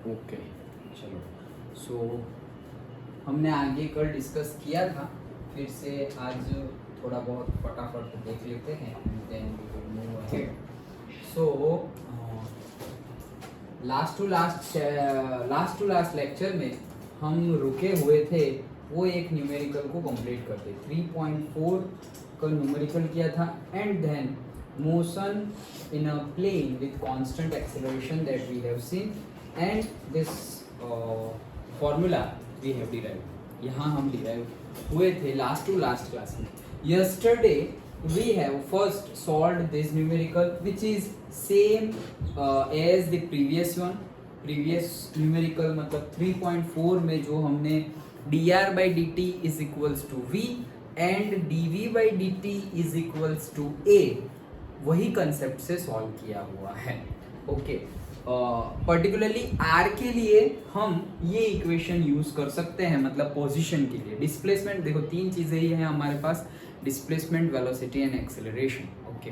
Okay चलो। सो हमने आगे कल डिस्कस किया था, फिर से आज थोड़ा बहुत फटाफट देख लेते हैं and then we will move ahead. So last to last lecture में हम रुके हुए थे, वो एक न्यूमेरिकल को कंप्लीट करते 3.4 का न्यूमेरिकल किया था and then motion in a plane with constant acceleration that we have seen and this formula we have derived. यहाँ हम डिराइव हुए थे लास्ट टू लास्ट क्लास में। Yesterday we have first solved this numerical which is same as the previous one। previous numerical मतलब 3.4 में जो हमने dr by dt is equals to v and dv by dt is equals to a, वही concept से solve किया हुआ है। Okay, particularly are के लिए हम ये इक्वेशन यूज कर सकते हैं, मतलब पोजीशन के लिए। डिस्प्लेसमेंट देखो, तीन चीजें ही हैं हमारे पास, displacement, velocity and acceleration. Okay,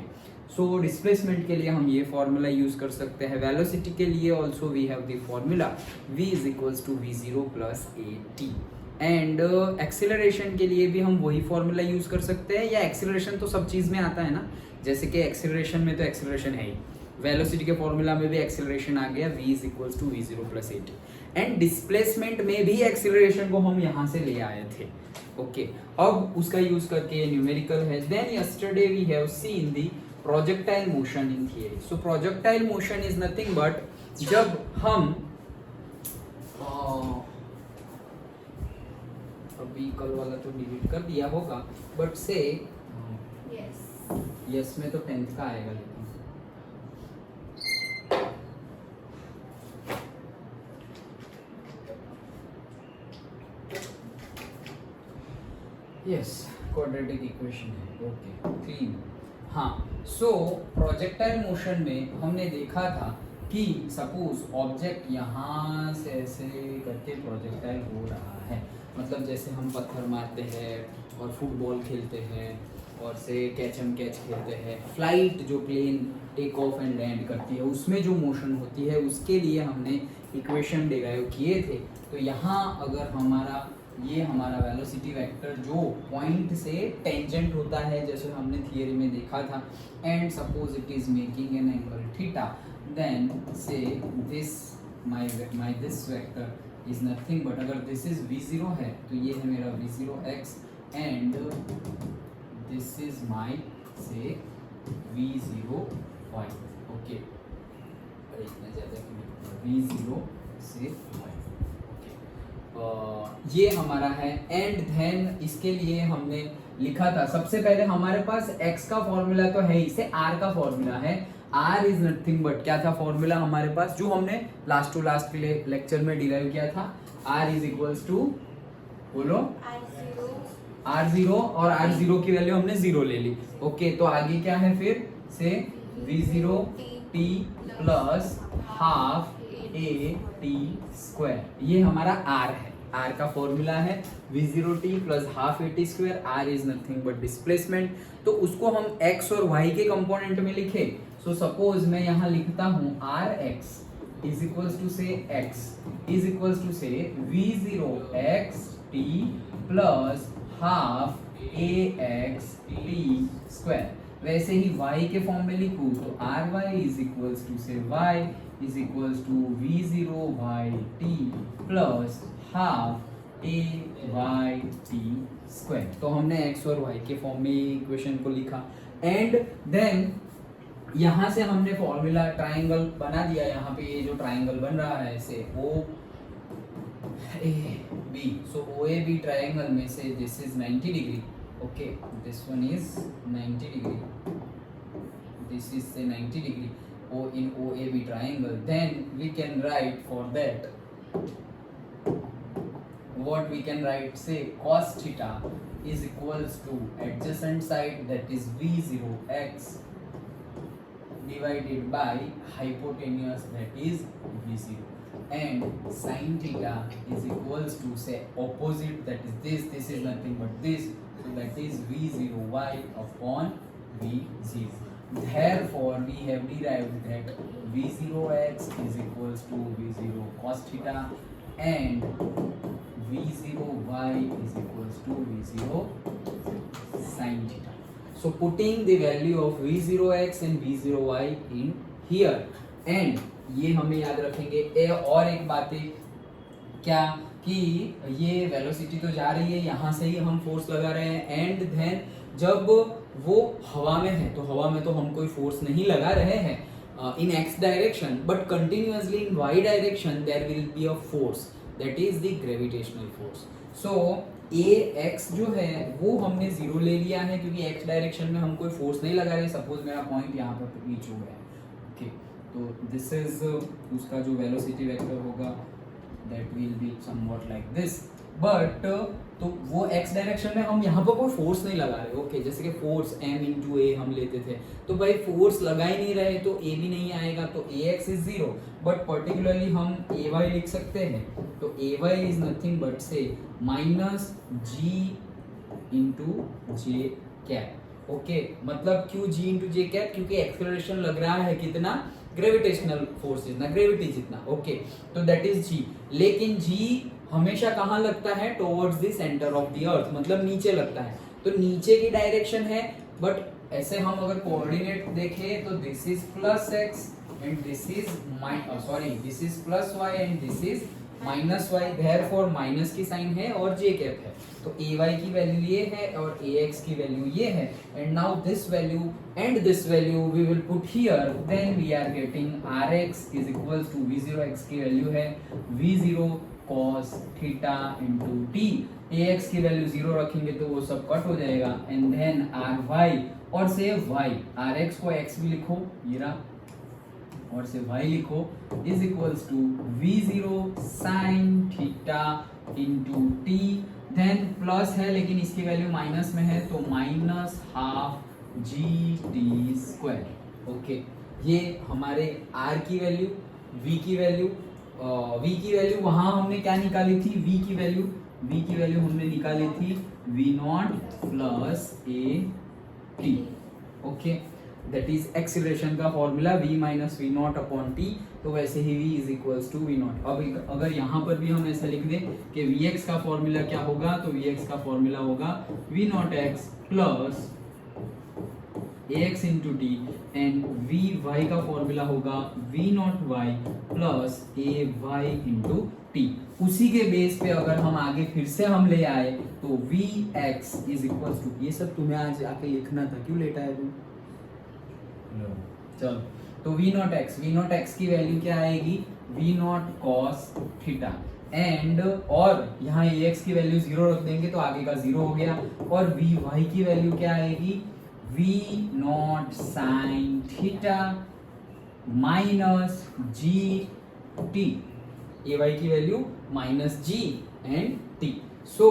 so displacement के लिए हम ये फॉर्मूला यूज कर सकते हैं। वेलोसिटी के लिए also we have the formula v is equals to v0 plus at and acceleration के लिए भी हम वही फॉर्मूला यूज कर सकते हैं। या एक्सेलरेशन तो सब चीज में आता है ना, जैसे कि एक्सेलरेशन में तो एक्सेलरेशन है ही, वेलोसिटी के फॉर्मूला में भी एक्सेलरेशन आ गया, v is equals to v0 plus at and displacement में भी एक्सेलरेशन को हम यहाँ से ले आए थे। ओके, अब उसका यूज करके ये न्यूमेरिकल है। Then yesterday we have seen the projectile motion in theory. So projectile motion is nothing but जब हम अभी कल वाला तो डिलीट कर दिया होगा, बट से यस में तो 10th का आएगा, लेकिन यस क्वाड्रेटिक इक्वेशन है। Okay, clean. हाँ, सो प्रोजेक्टाइल मोशन में हमने देखा था कि सपोज ऑब्जेक्ट यहाँ से ऐसे करके प्रोजेक्टाइल हो रहा है, मतलब जैसे हम पत्थर मारते हैं और फुटबॉल खेलते हैं और से कैच एंड कैच खेलते हैं, फ्लाइट जो plane take off and land करती है उसमें जो मोशन होती है, उसके लिए हमने इक्वेशन डिराइव किए थे। तो यहाँ अगर हमारा वेलोसिटी वेक्टर जो पॉइंट से टेंजेंट होता है, जैसे हमने थियरी में देखा था, and suppose it is making an angle theta, then say this my this vector is nothing but, अगर दिस इज v0 है तो ये है मेरा v0x and this is my से v0y। ओके, इतना ज्यादा v0 से y। ये हमारा है एंड देन इसके लिए हमने लिखा था, सबसे पहले हमारे पास x का फॉर्मूला तो है, इसे r का फॉर्मूला है। r इज नथिंग बट क्या था फॉर्मूला हमारे पास, जो हमने लास्ट टू लास्ट लेक्चर में डिराइव किया था, r इज इक्वल्स टू, बोलो r0, और r0 की वैल्यू हमने 0 ले ली। ओके, तो आगे क्या है फिर से v0t प्लस हाफ at², ये हमारा r है, r का फॉर्मूला है v0t plus half at²। r is nothing but displacement, तो उसको हम x और y के कंपोनेंट में लिखे। सो सपोज मैं यहाँ लिखता हूँ rx इज इक्वल्स टू से x इज इक्वल्स टू से v0xt प्लस हाफ axt²। वैसे ही y के फॉर्म में लिखूँ तो ry is equals to say y is equals to v0yt plus half ayt²। तो हमने x और y के फॉर्म में इक्वेशन को लिखा एंड देन यहाँ से हमने फॉर्मूला ट्राइंगल बना दिया। यहाँ पे ये जो ट्राइंगल बन रहा है इसे OAB, सो OAB ट्राइंगल में से this is 90 degree. Okay, this one is 90 degree, this is से 90 degree in OAB triangle, then we can write for that what we can write, say cos theta is equals to adjacent side that is v0x divided by hypotenuse that is v0, and sin theta is equals to say opposite that is this is nothing but this, so that is v0y upon v0। therefore we have derived that v0x is equals to v0 cos theta and v0y is equals to v0 sin theta. So putting the value of v0x and v0y in here and ये हमें याद रखेंगे। और एक बात है क्या कि ये वेलोसिटी तो जा रही है, यहाँ से ही हम फोर्स लगा रहे हैं एंड देन जब वो हवा में है तो हवा में तो हम कोई फोर्स नहीं लगा रहे हैं in x direction, but continuously in y direction there will be a force, that is the gravitational force. So ax जो है वो हमने जीरो ले लिया है क्योंकि x डायरेक्शन में हम कोई फोर्स नहीं लगा रहे। सपोज मेरा पॉइंट यहाँ पर रीच हो गया, ओके, तो दिस इज उसका जो वेलोसिटी वेक्टर होगा that will be somewhat like this, but तो वो x डायरेक्शन में हम यहाँ पर कोई फोर्स नहीं लगा रहे, ओके, जैसे कि फोर्स m इंटू ए हम लेते थे तो भाई फोर्स लगा ही नहीं रहे तो a भी नहीं आएगा, तो ax is zero, but particularly हम ay लिख सकते हैं, तो ay इज नथिंग बट से माइनस g इंटू जे कैप, ओके, मतलब क्यों g इंटू जे कैप, क्योंकि एक्सेलरेशन लग रहा है कितना, ग्रेविटेशनल फोर्स जितना, ग्रेविटी जितना, ओके, तो दैट इज g, लेकिन g हमेशा कहाँ लगता है, towards the centre of the earth, मतलब नीचे लगता है, तो नीचे की डायरेक्शन है, बट ऐसे हम अगर कोऑर्डिनेट देखें तो this is plus x and this is this is plus y and this is minus y, therefore minus की साइन है और j कैप है, तो ay की वैल्यू ये है और ax की वैल्यू ये है, and now this value and this value we will put here, then we are getting rx is equals to v0x की वैल्यू है v0 cos theta into t, ax की वैल्यू 0 रखेंगे तो वो सब कट हो जाएगा, एंड देन ry और से y, rx को x भी लिखो ये रहा और से y लिखो is equals to v0 sin theta into t, then plus है लेकिन इसकी वैल्यू माइनस में है तो minus half g t square, okay, ये हमारे r की वैल्यू, v की वैल्यू, v की वैल्यू वहां हमने क्या निकाली थी, v की वैल्यू हमने निकाली थी v0 plus a t, okay, that is acceleration का formula v minus v nought upon t, तो वैसे ही v is equals to v nought. अब अगर यहाँ पर भी हम ऐसा लिख दें कि vx का फॉर्मूला क्या होगा, तो vx का फॉर्मूला होगा v naught x plus ax into T, and vy का फॉर्मूला होगा v naught y plus ay into T. उसी के बेस पे अगर हम आगे फिर से हम ले आए तो vx इज इक्वल्स टू, ये सब तुम्हें आज आके लिखना था, क्यों लेटा है तुम, चलो, तो v नॉट x की वैल्यू क्या आएगी, v not cos theta, and और यहाँ ax की वैल्यू 0 रख देंगे तो आगे का 0 हो गया, और vy की वैल्यू क्या आएगी, v not sin theta minus g t, ay की value minus g and t। सो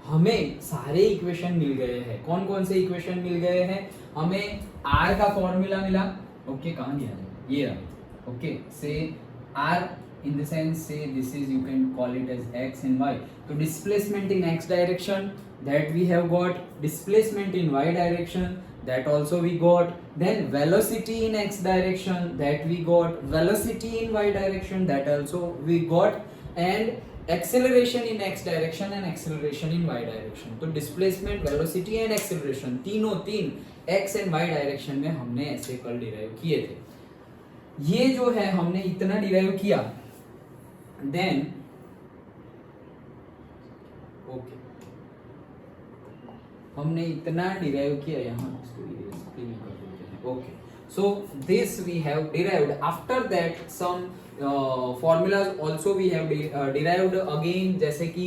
हमें सारे इक्वेशन मिल गए हैं, कौन कौन से इक्वेशन मिल गए हैं, हमें r का फॉर्मूला मिला, ओके, कहाँ गया ये रहा, ओके, से r in the sense say this is, you can call it as x and y, तो displacement in x direction that we have got, displacement in y direction that also we got, then velocity in x direction that we got, velocity in y direction that also we got, and acceleration in x direction and acceleration in y direction। तो displacement, velocity and acceleration तीनों x and y direction में हमने ऐसे कल derive किए थे। ये जो है हमने इतना डिराइव किया, देन ओके, हमने इतना डिराइव किया, यहाँ okay, so this we have derived, after that some formulas also we have derived again, जैसे कि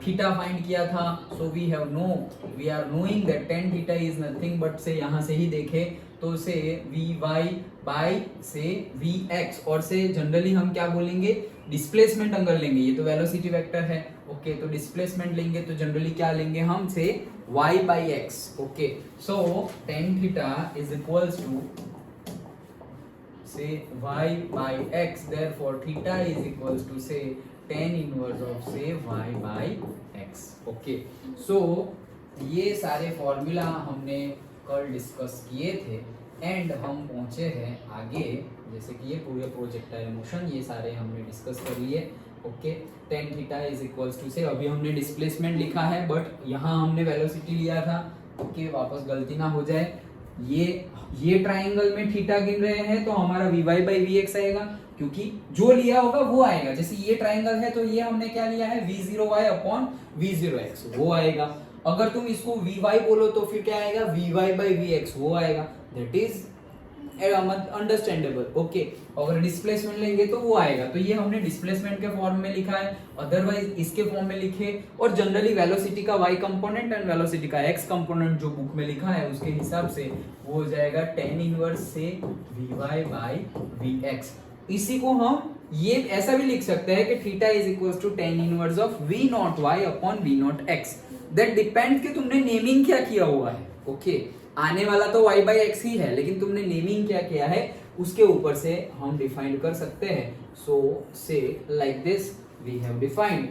थीटा फाइंड किया था, so we are knowing that tan theta is nothing but से यहाँ से ही देखे तो से vy by से vx, और से जनरली हम क्या बोलेंगे, डिस्प्लेसमेंट अगर लेंगे, ये तो वेलोसिटी वेक्टर है, ओके, तो डिस्प्लेसमेंट लेंगे तो जनरली क्या लेंगे हम, से y by x, okay, so tan theta is equals to say y by x, therefore theta is equals to say tan inverse of say y by x, okay, so ये सारे formula हमने कल discuss किए थे, and हम पहुंचे हैं आगे, जैसे कि ये पूरे प्रोजेक्टाइल मोशन ये सारे हमने डिस्कस कर लिए। Okay, tan theta is equals to say, अभी हमने डिस्प्लेसमेंट लिखा है बट यहाँ हमने वेलोसिटी लिया था। ओके, वापस गलती ना हो जाए, ये ट्राइंगल में थीटा गिन रहे हैं तो हमारा vy बाई vx आएगा, क्योंकि जो लिया होगा वो आएगा। जैसे ये ट्राइंगल है तो ये हमने क्या लिया है, v0y अपॉन v0x वो आएगा। अगर तुम इसको vy बोलो तो फिर क्या आएगा, vy बाई vx वो आएगा। That is understandable. ओके, अगर डिस्प्लेसमेंट लेंगे तो वो आएगा। तो ये हमने डिस्प्लेसमेंट के फॉर्म में लिखा है, अदरवाइज इसके फॉर्म में लिखे। और जनरली वेलोसिटी का y कंपोनेंट एंड वेलोसिटी का x कंपोनेंट जो बुक में लिखा है उसके हिसाब से वो हो जाएगा tan inverse say vy by vx। इसी को हम ये ऐसा भी लिख सकते हैं कि theta is equals to tan inverse of v naught y upon v naught x। That depend कि तुमने नेमिंग क्या किया हुआ है। ओके, आने वाला तो y बाई एक्स ही है, लेकिन तुमने नेमिंग क्या किया है उसके ऊपर से हम डिफाइन कर सकते हैं। So say like this we have defined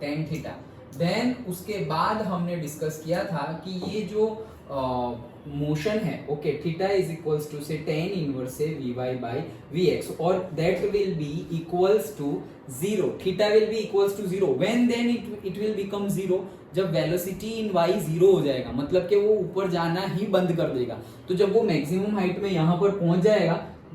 tan theta. Then उसके बाद हमने डिस्कस किया था कि ये जो मोशन है, okay, theta is equals to say tan inverse say vy by vx, और that will be equals to 0। Theta will be equals to 0 when then it will become 0, जब वेलोसिटी इन y 0 हो जाएगा, मतलब कि वो ऊपर जाना ही बंद कर देगा। तो जब वो मैक्सिमम हाइट में यहाँ पर पहुंच जाएगा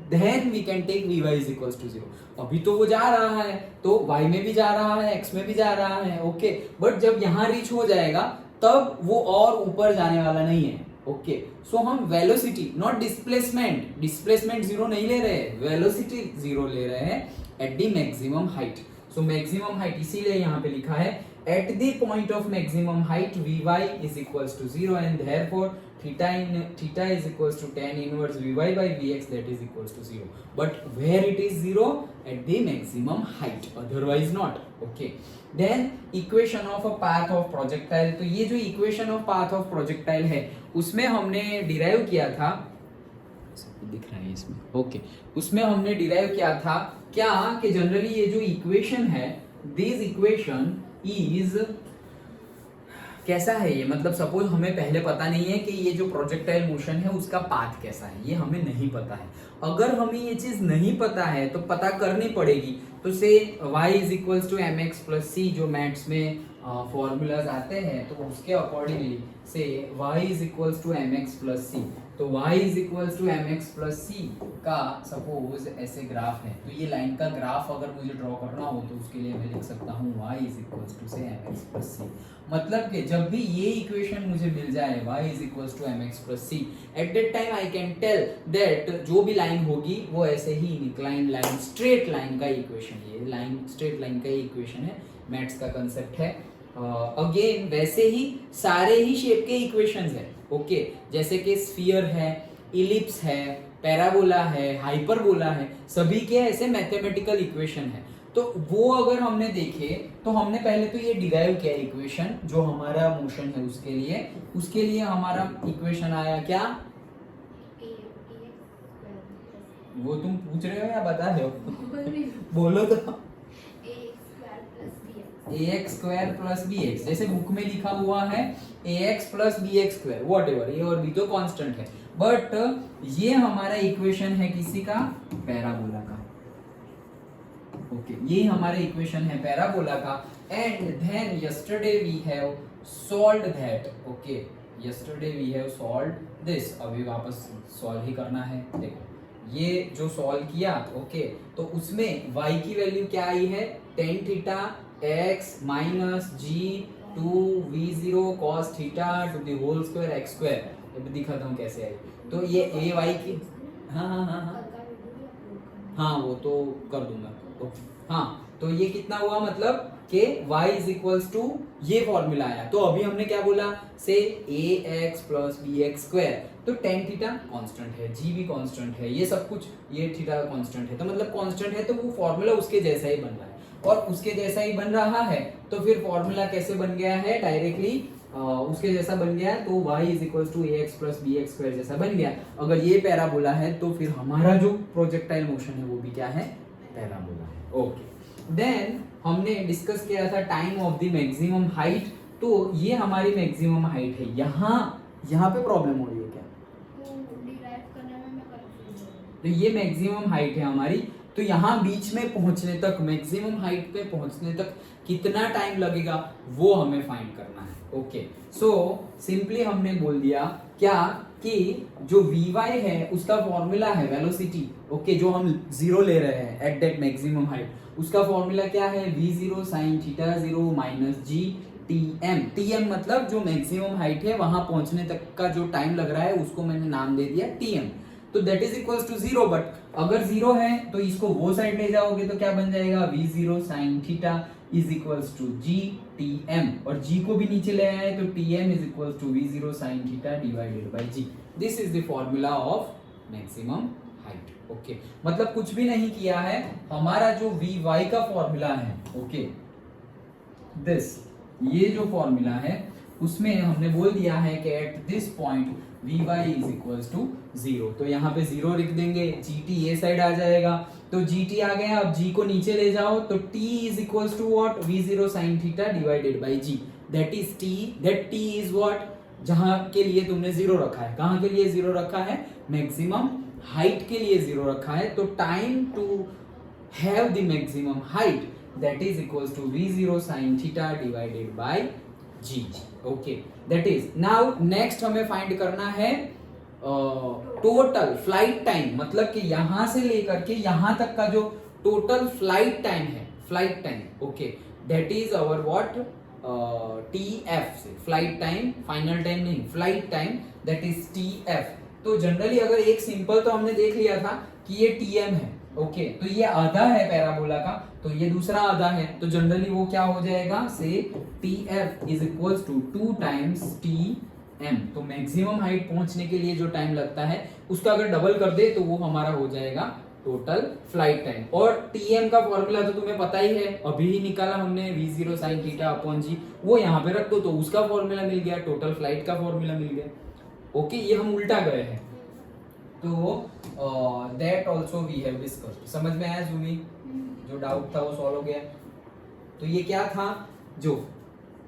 then we can take vy is equals to 0। अभी तो वो जा रहा है तो y में भी जा रहा है, x में भी जा रहा है। ओके, बट जब यहाँ रीच हो जाएगा तब वो और ऊपर जाने वाला नहीं है। ओके, सो हम वेलोसिटी नॉट डिस्प्लेसमेंट, डिस्प्लेसमेंट 0 नहीं ले रहे, वेलोसिटी 0 ले रहे हैं at the maximum height. So maximum height इसीलिए यहाँ पे लिखा है at the point of maximum height vy is equals to 0 and therefore theta is equals to tan inverse vy by vx, that is equals to 0, but where it is 0 at the maximum height, otherwise not. Okay, then equation of a path of projectile, तो ये जो equation of path of projectile है उसमें हमने derive किया था, दिख रहा है इसमें। ओके, उसमें हमने डिराइव किया था क्या कि जनरली ये जो इक्वेशन है, दिस इक्वेशन इज कैसा है ये, मतलब सपोज हमें पहले पता नहीं है कि ये जो प्रोजेक्टाइल मोशन है उसका पाथ कैसा है, ये हमें नहीं पता है। अगर हमें ये चीज नहीं पता है तो पता करनी पड़ेगी। तो say y is equals to m x plus c, जो मैथ्स में फॉर्मूलाज आते हैं तो उसके accordingly say y is equals to m x plus c, तो y is equals to m x plus c का सपोज ऐसे ग्राफ है, तो ये लाइन का ग्राफ अगर मुझे ड्रॉ करना हो तो उसके लिए मैं लिख सकता हूँ y इज इक्वल्स टू से एम एक्स प्लस सी। मतलब कि जब भी ये इक्वेशन मुझे मिल जाए y is equals to m x plus c, at that time I can tell that जो भी लाइन होगी वो ऐसे ही इंक्लाइन लाइन, स्ट्रेट लाइन का इक्वेशन, ये लाइन स्ट्रेट लाइन का इक्वेशन है, मैथ्स का कंसेप्ट है। अगेन वैसे ही सारे ही शेप के इक्वेशंस है। ओके, जैसे कि स्फीयर है, इलिप्स है, पैराबोला है, हाइपरबोला है, सभी के ऐसे मैथमेटिकल इक्वेशन है। तो वो अगर हमने देखे तो हमने पहले तो ये डिराइव किया इक्वेशन जो हमारा मोशन है उसके लिए हमारा इक्वेशन आया क्या, वो तुम पूछ रहे हो या बता रहे हो बोलो तो, ax स्क्वायर प्लस bx, जैसे बुक में लिखा हुआ है ax plus bx square, whatever, ये और भी तो कांस्टेंट है, बट ये हमारा इक्वेशन है किसी का, पैराबोला का। ओके, ये हमारा इक्वेशन है पैराबोला का। And then yesterday we have solved that. Okay, yesterday we have solved this, अभी वापस सॉल्व ही करना है। देखो ये जो सॉल्व किया, ओके, तो उसमें y की वैल्यू क्या आई है, tan theta x minus g two v0 cos theta to the whole square x square, अभी दिखाता हूँ कैसे आई। तो ये a y की, हाँ वो तो कर दूंगा। हाँ, तो ये कितना हुआ, मतलब कि y इज इक्वल्स टू ये फॉर्मूला आया। तो अभी हमने क्या बोला, से ax प्लस bx स्क्वायर, तो tan थीटा कांस्टेंट है, g भी कांस्टेंट है, ये सब कुछ, ये थीटा कांस्टेंट है, तो मतलब कांस्टेंट है तो वो फॉर्मूला उसके जैसा ही बन रहा है। और उसके जैसा ही बन रहा है तो फिर फॉर्मूला कैसे बन गया है, डायरेक्टली उसके जैसा बन गया, तो y is equals to ax plus bx square जैसा बन गया। अगर ये पैराबोला है तो फिर हमारा जो प्रोजेक्टाइल मोशन है वो भी क्या है, पैराबोला है। ओके, देन हमने डिस्कस किया था time of the maximum height, तो ये हमारी मैक्सिमम हाइट है। यहाँ पे प्रॉब्लम हो रही है क्या, तो ये मैक्सिमम हाइट है हमारी। तो यहाँ बीच में पहुंचने तक, मैक्सिमम हाइट पे पहुंचने तक कितना टाइम लगेगा वो हमें फाइंड करना है। ओके, सो सिंपली हमने बोल दिया क्या कि जो Vy है उसका फॉर्मूला है वेलोसिटी, ओके, जो हम जीरो ले रहे हैं एट दैट मैक्सिमम हाइट, उसका फॉर्मूला क्या है v0 sin थीटा 0 माइनस जी tm। tm मतलब जो मैक्सिमम हाइट है वहां पहुंचने तक का जो टाइम लग रहा है उसको मैंने नाम दे दिया tm। तो that is equals to 0, but अगर 0 है तो इसको वो साइड ले जाओगे तो क्या बन जाएगा v0 sin theta is equals to g tm, और g को भी नीचे ले आए तो tm is equals to v0 sin theta divided by g। This is the formula of maximum height. Okay, मतलब कुछ भी नहीं किया है, हमारा जो Vy का फॉर्मूला है, ओके, दिस, ये जो फॉर्मूला है उसमें हमने बोल दिया है कि at this point Vy is equals to 0। तो यहाँ पे 0 लिख देंगे, gt ये साइड आ जाएगा, तो gt आ गया। अब g को नीचे ले जाओ तो t is equals to what, v0 sin theta divided by g, that is t, that t is what, जहां के लिए तुमने 0 रखा है, कहां के लिए 0 रखा है, मैक्सिमम हाइट के लिए 0 रखा है। तो time to have the maximum height that is equals to v0 sin theta divided by g। Okay, that is now next हमें फाइंड करना है टोटल फ्लाइट टाइम, मतलब कि यहां से लेकर के यहां तक का जो टोटल फ्लाइट टाइम है, flight time, okay, that is our what, TF say flight time, final time नहीं, flight time, that is TF। तो जनरली अगर एक सिंपल तो हमने देख लिया था कि ये TM है, ओके, तो ये आधा है पैराबोला का, तो ये दूसरा आधा है, तो जनरली वो क्या हो जाएगा, say TF is equals to 2 times TM। तो मैक्सिमम हाइट पहुंचने के लिए जो टाइम लगता है उसका अगर डबल कर दे तो वो हमारा हो जाएगा टोटल फ्लाइट टाइम। और TM का फॉर्मूला तो तुम्हें पता ही है, अभी ही निकाला हमने, v0 sin theta upon g, वो यहाँ पे रख दो तो उसका फॉर्मूला मिल गया, टोटल फ्लाइट का फॉर्मूला मिल गया। ओके, ये हम उल्टा गए हैं, तो that also we have discussed. समझ में आया जूमी, जो डाउट था वो सॉल्व हो गया। तो ये क्या था, जो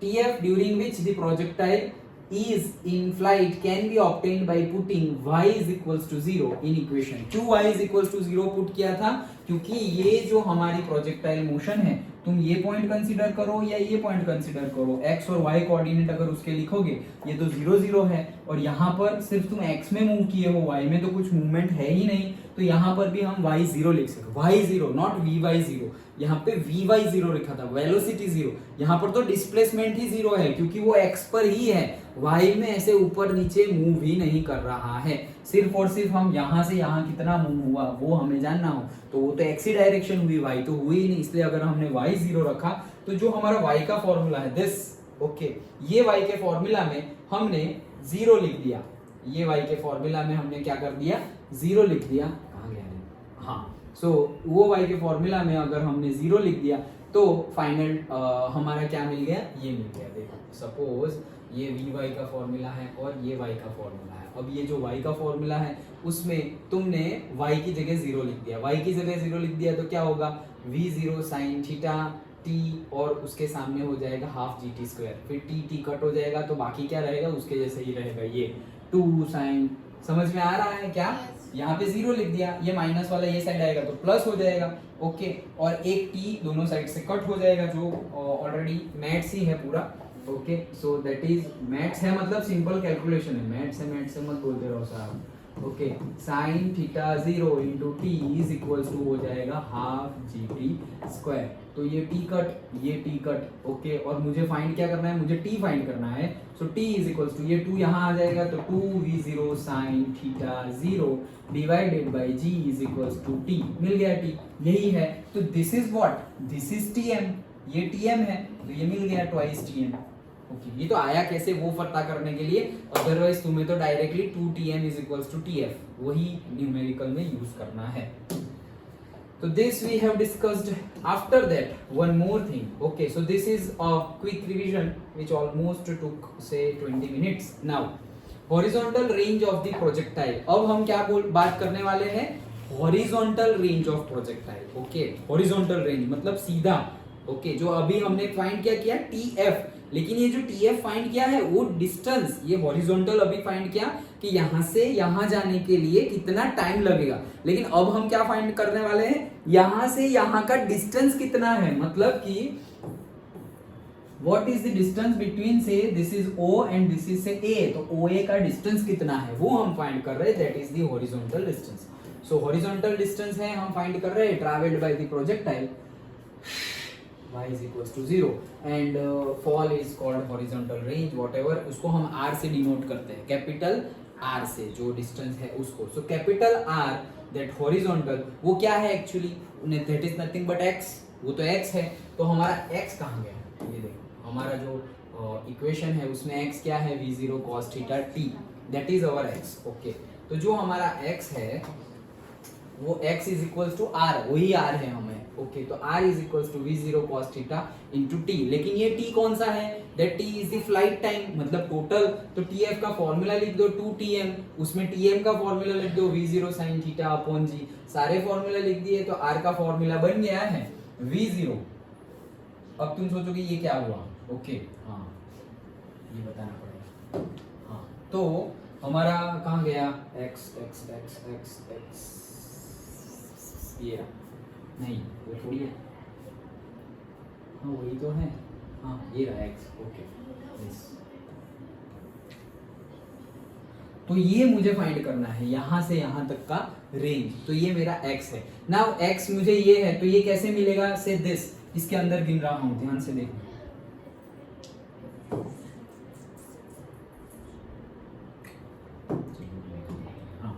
TF during which the projectile is in flight can be obtained by putting y is equals to 0 in equation। क्यों y is equals to 0 put किया था, क्योंकि ये जो हमारी प्रोजेक्टाइल मोशन है, तुम ये पॉइंट कंसीडर करो या ये पॉइंट कंसीडर करो, x और y कोऑर्डिनेट अगर उसके लिखोगे ये तो 0 0 है, और यहाँ पर सिर्फ तुम x में मूव किए हो, y में तो कुछ मूवमेंट है ही नहीं, तो यहाँ पर भी हम y 0 लिख सकते, y 0 नॉट vy 0। यहाँ पे vy 0 लिखा था, वेलोसिटी 0, यहाँ पर तो डिस्प्लेसमेंट ही 0 है क्योंकि वो x पर ही है, y में ऐसे ऊपर नीचे मूव ही नहीं कर रहा है। सिर्फ और सिर्फ हम यहाँ से यहाँ कितना मूव हुआ वो हमें जानना हो, तो वो तो x ही डायरेक्शन हुई, y तो हुई ही नहीं, इसलिए अगर हमने y 0 रखा तो जो हमारा y का फॉर्मूला है दिस, ओके, ये y के फॉर्मूला में हमने 0 लिख दिया, ये y के फॉर्मूला में हमने क्या कर दिया, 0 लिख दिया, कहाँ गया, हाँ, सो वो y के फॉर्मूला में अगर हमने 0 लिख दिया तो फाइनल हमारा क्या मिल गया, ये मिल गया। देखो सपोज ये Vy का फॉर्मूला है और ये y का फॉर्मूला है। अब ये जो y का फॉर्मूला है उसमें तुमने y की जगह 0 लिख दिया, y की जगह 0 लिख दिया तो क्या होगा, v0 sin थीटा t, और उसके सामने हो जाएगा हाफ gt², फिर t कट हो जाएगा तो बाकी क्या रहेगा, उसके जैसे ही रहेगा, ये 2 sin। समझ में आ रहा है क्या, यहाँ पे 0 लिख दिया, ये माइनस वाला ये साइड आएगा तो प्लस हो जाएगा, ओके, और एक t दोनों साइड से कट हो जाएगा, जो ऑलरेडी मैथ्स ही है पूरा, okay, so that is maths है, मतलब सिंपल कैलकुलेशन है, मैथ्स से मत बोलते रहो साहब, okay, sin theta 0 into t is equals to हो जाएगा हाफ gt²। तो ये t कट, ये t कट, ओके, और मुझे फाइंड क्या करना है, मुझे t फाइंड करना है, so t is equals to, ये 2 यहाँ आ जाएगा तो 2v0 sin theta 0 divided by g is equals to t, मिल गया t, यही है। तो this is what, this is tm, ये tm है, तो ये मिल गया ट्वाइस tm। ओके, ये तो आया कैसे वो पता करने के लिए, अदरवाइज तुम्हें तो directly 2tm is equals to tf वही न्यूमेरिकल में यूज करना है। तो this we have discussed. After that one more thing, okay, so this is a quick revision which almost took say 20 minutes. Now horizontal range of the projectile, अब हम क्या बात करने वाले हैं, horizontal range of projectile. Okay, horizontal range मतलब सीधा okay, जो अभी हमने फाइंड क्या किया TF, लेकिन ये जो TF फाइंड किया है वो डिस्टेंस, ये हॉरिजॉन्टल अभी फाइंड किया कि यहां से यहां जाने के लिए कितना टाइम लगेगा, लेकिन अब हम क्या फाइंड करने वाले हैं, यहां से यहां का डिस्टेंस कितना है, मतलब कि What is the distance between say this is O and this is say A, तो OA का डिस्टेंस कितना है वो हम फाइंड कर रहे हैं, that is the horizontal distance. So horizontal distance है हम फाइंड कर रहे हैं traveled by the projectile y is equals to 0 and fall is called horizontal range whatever, उसको हम R से डिनोट करते हैं, कैपिटल R से जो डिस्टेंस है उसको. So capital R that horizontal वो क्या है actually, that is nothing but x, वो तो x है, तो हमारा x कहाँ गया, ये देखो हमारा जो इक्वेशन है उसमें x क्या है, v0 cos theta t, that is our x. Okay, तो जो हमारा x है वो x is equals to r, वही r है हमें. ओके, तो r is equals to v0 cos theta into t, लेकिन ये t कौन सा है, that t is the flight time, मतलब टोटल. तो tf का फॉर्मूला लिख दो 2tm, उसमें tm का फॉर्मूला लिख दो v0 sin theta upon g, सारे फॉर्मूला लिख दिए तो r का फॉर्मूला बन गया है v0. अब तुम सोचोगे ये क्या हुआ, ओके हाँ ये बताना पड़ेगा. हाँ, तो हमारा कहाँ गया x x x x x, ये नहीं वो थोड़ी है, हाँ वही तो है, हाँ ये रहा x. ओके, तो ये मुझे फाइंड करना है यहाँ से यहाँ तक का रेंज, तो ये मेरा x है. नाउ x मुझे ये है, तो ये कैसे मिलेगा, से दिस, इसके अंदर गिन रहा हूं, ध्यान से देखो. हाँ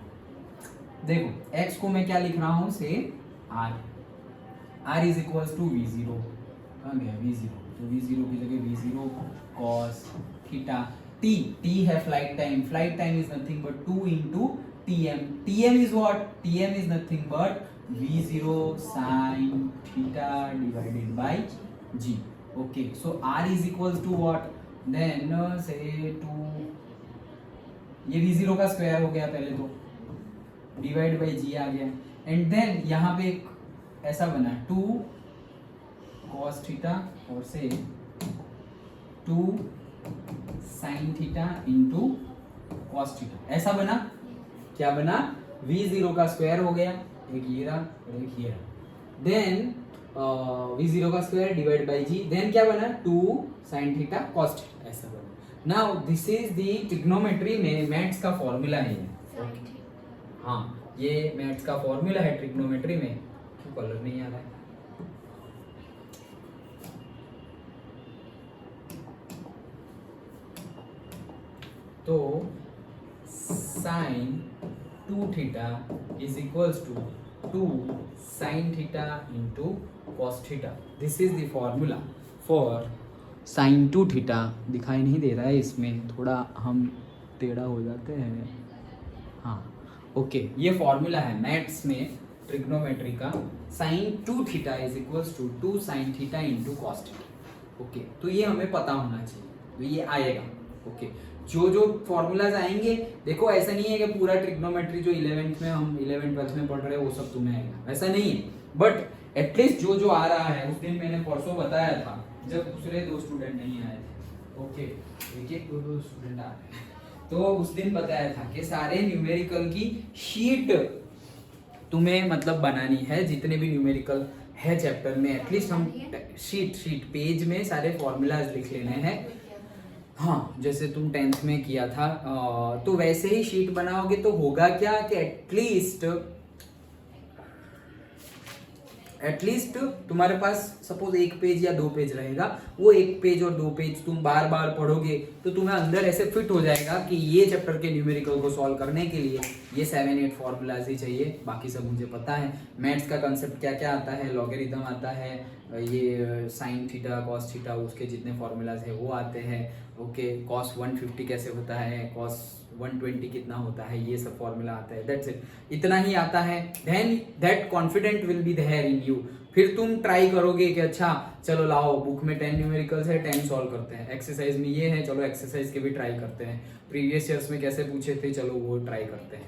देखो x को मैं क्या लिख रहा हूं, से r is equals to v0, कहाँ गया v0, तो v0 की जगह v0 cos थीटा t है flight time, flight time is nothing but 2 into tm is what, tm is nothing but v0 sin theta divided by g. Okay, so r is equals to what, then say 2, ये v0 का square हो गया पहले तो, divide by g आ गया, and then यहाँ पे एक ऐसा बना 2 cos थीटा और से 2 sin theta into cos theta, ऐसा बना. क्या बना, v0 का स्क्वायर हो गया, एक ये रहा और एक ये रहा, देन v0 का square divide by g, then क्या बना 2 sin थीटा cos थीटा, ऐसा बना. Now this is the trigonometry में मैथ्स का फॉर्मूला है ये. हाँ ये मैथ्स का फॉर्मूला है ट्रिग्नोमेट्री में. क्यों कलर नहीं आ रहा है, तो sin 2 theta is equals to 2 sin theta into cos theta. This is the formula for sin 2 theta. दिखाई नहीं दे रहा है इसमें, थोड़ा हम टेढ़ा हो जाते हैं. हाँ ओके, ये फॉर्मूला है मैथ्स में ट्रिग्नोमेट्री का. sin 2 theta is equals to 2 sin theta into cos theta. Okay, तो ये हमें पता होना चाहिए, तो ये आएगा. ओके, जो जो फॉर्मूलाज आएंगे, देखो ऐसा नहीं है कि पूरा ट्रिग्नोमेट्री जो 11th में हम 11th 12th में पढ़ रहे हैं वो सब तुम्हें आएगा, ऐसा नहीं है. बट एटलीस्ट जो जो आ रहा है, उस दिन मैंने परसों बताया था जब दूसरे 2 स्टूडेंट नहीं आए थे. ओके, एक 2 स्टूडेंट आ रहे हैं, तो उस दिन बताया था कि सारे न्यूमेरिकल की शीट तुम्हें मतलब बनानी है, जितने भी न्यूमेरिकल है चैप्टर में, एटलीस्ट हम शीट पेज में सारे फॉर्मूलाज लिख लेने हैं. हाँ, जैसे तुम 10th में किया था, तो वैसे ही शीट बनाओगे तो होगा क्या कि एटलीस्ट तुम्हारे पास सपोज 1 पेज या 2 पेज रहेगा, वो 1 पेज और 2 पेज तुम बार बार पढ़ोगे तो तुम्हें अंदर ऐसे फिट हो जाएगा कि ये चैप्टर के न्यूमेरिकल को सॉल्व करने के लिए ये 7-8 फॉर्मूलाज ही चाहिए, बाकी सब मुझे पता है. मैथ्स का कंसेप्ट क्या क्या आता है, लॉगरिथम आता है, ये साइन थीटा कॉस थीटा उसके जितने फॉर्मूलाज है वो आते हैं. ओके, कॉस 150 कैसे होता है, कॉस 120 कितना होता है, ये सब फॉर्मूला आता है. दैट्स इट, इतना ही आता है. Then that confident will be there in you. फिर तुम ट्राई करोगे कि अच्छा चलो लाओ बुक में 10 न्यूमेरिकल्स है, 10 सॉल्व करते हैं. एक्सरसाइज में ये है, चलो एक्सरसाइज के भी ट्राई करते हैं. प्रीवियस ईयर्स में कैसे पूछे थे, चलो वो ट्राई करते हैं.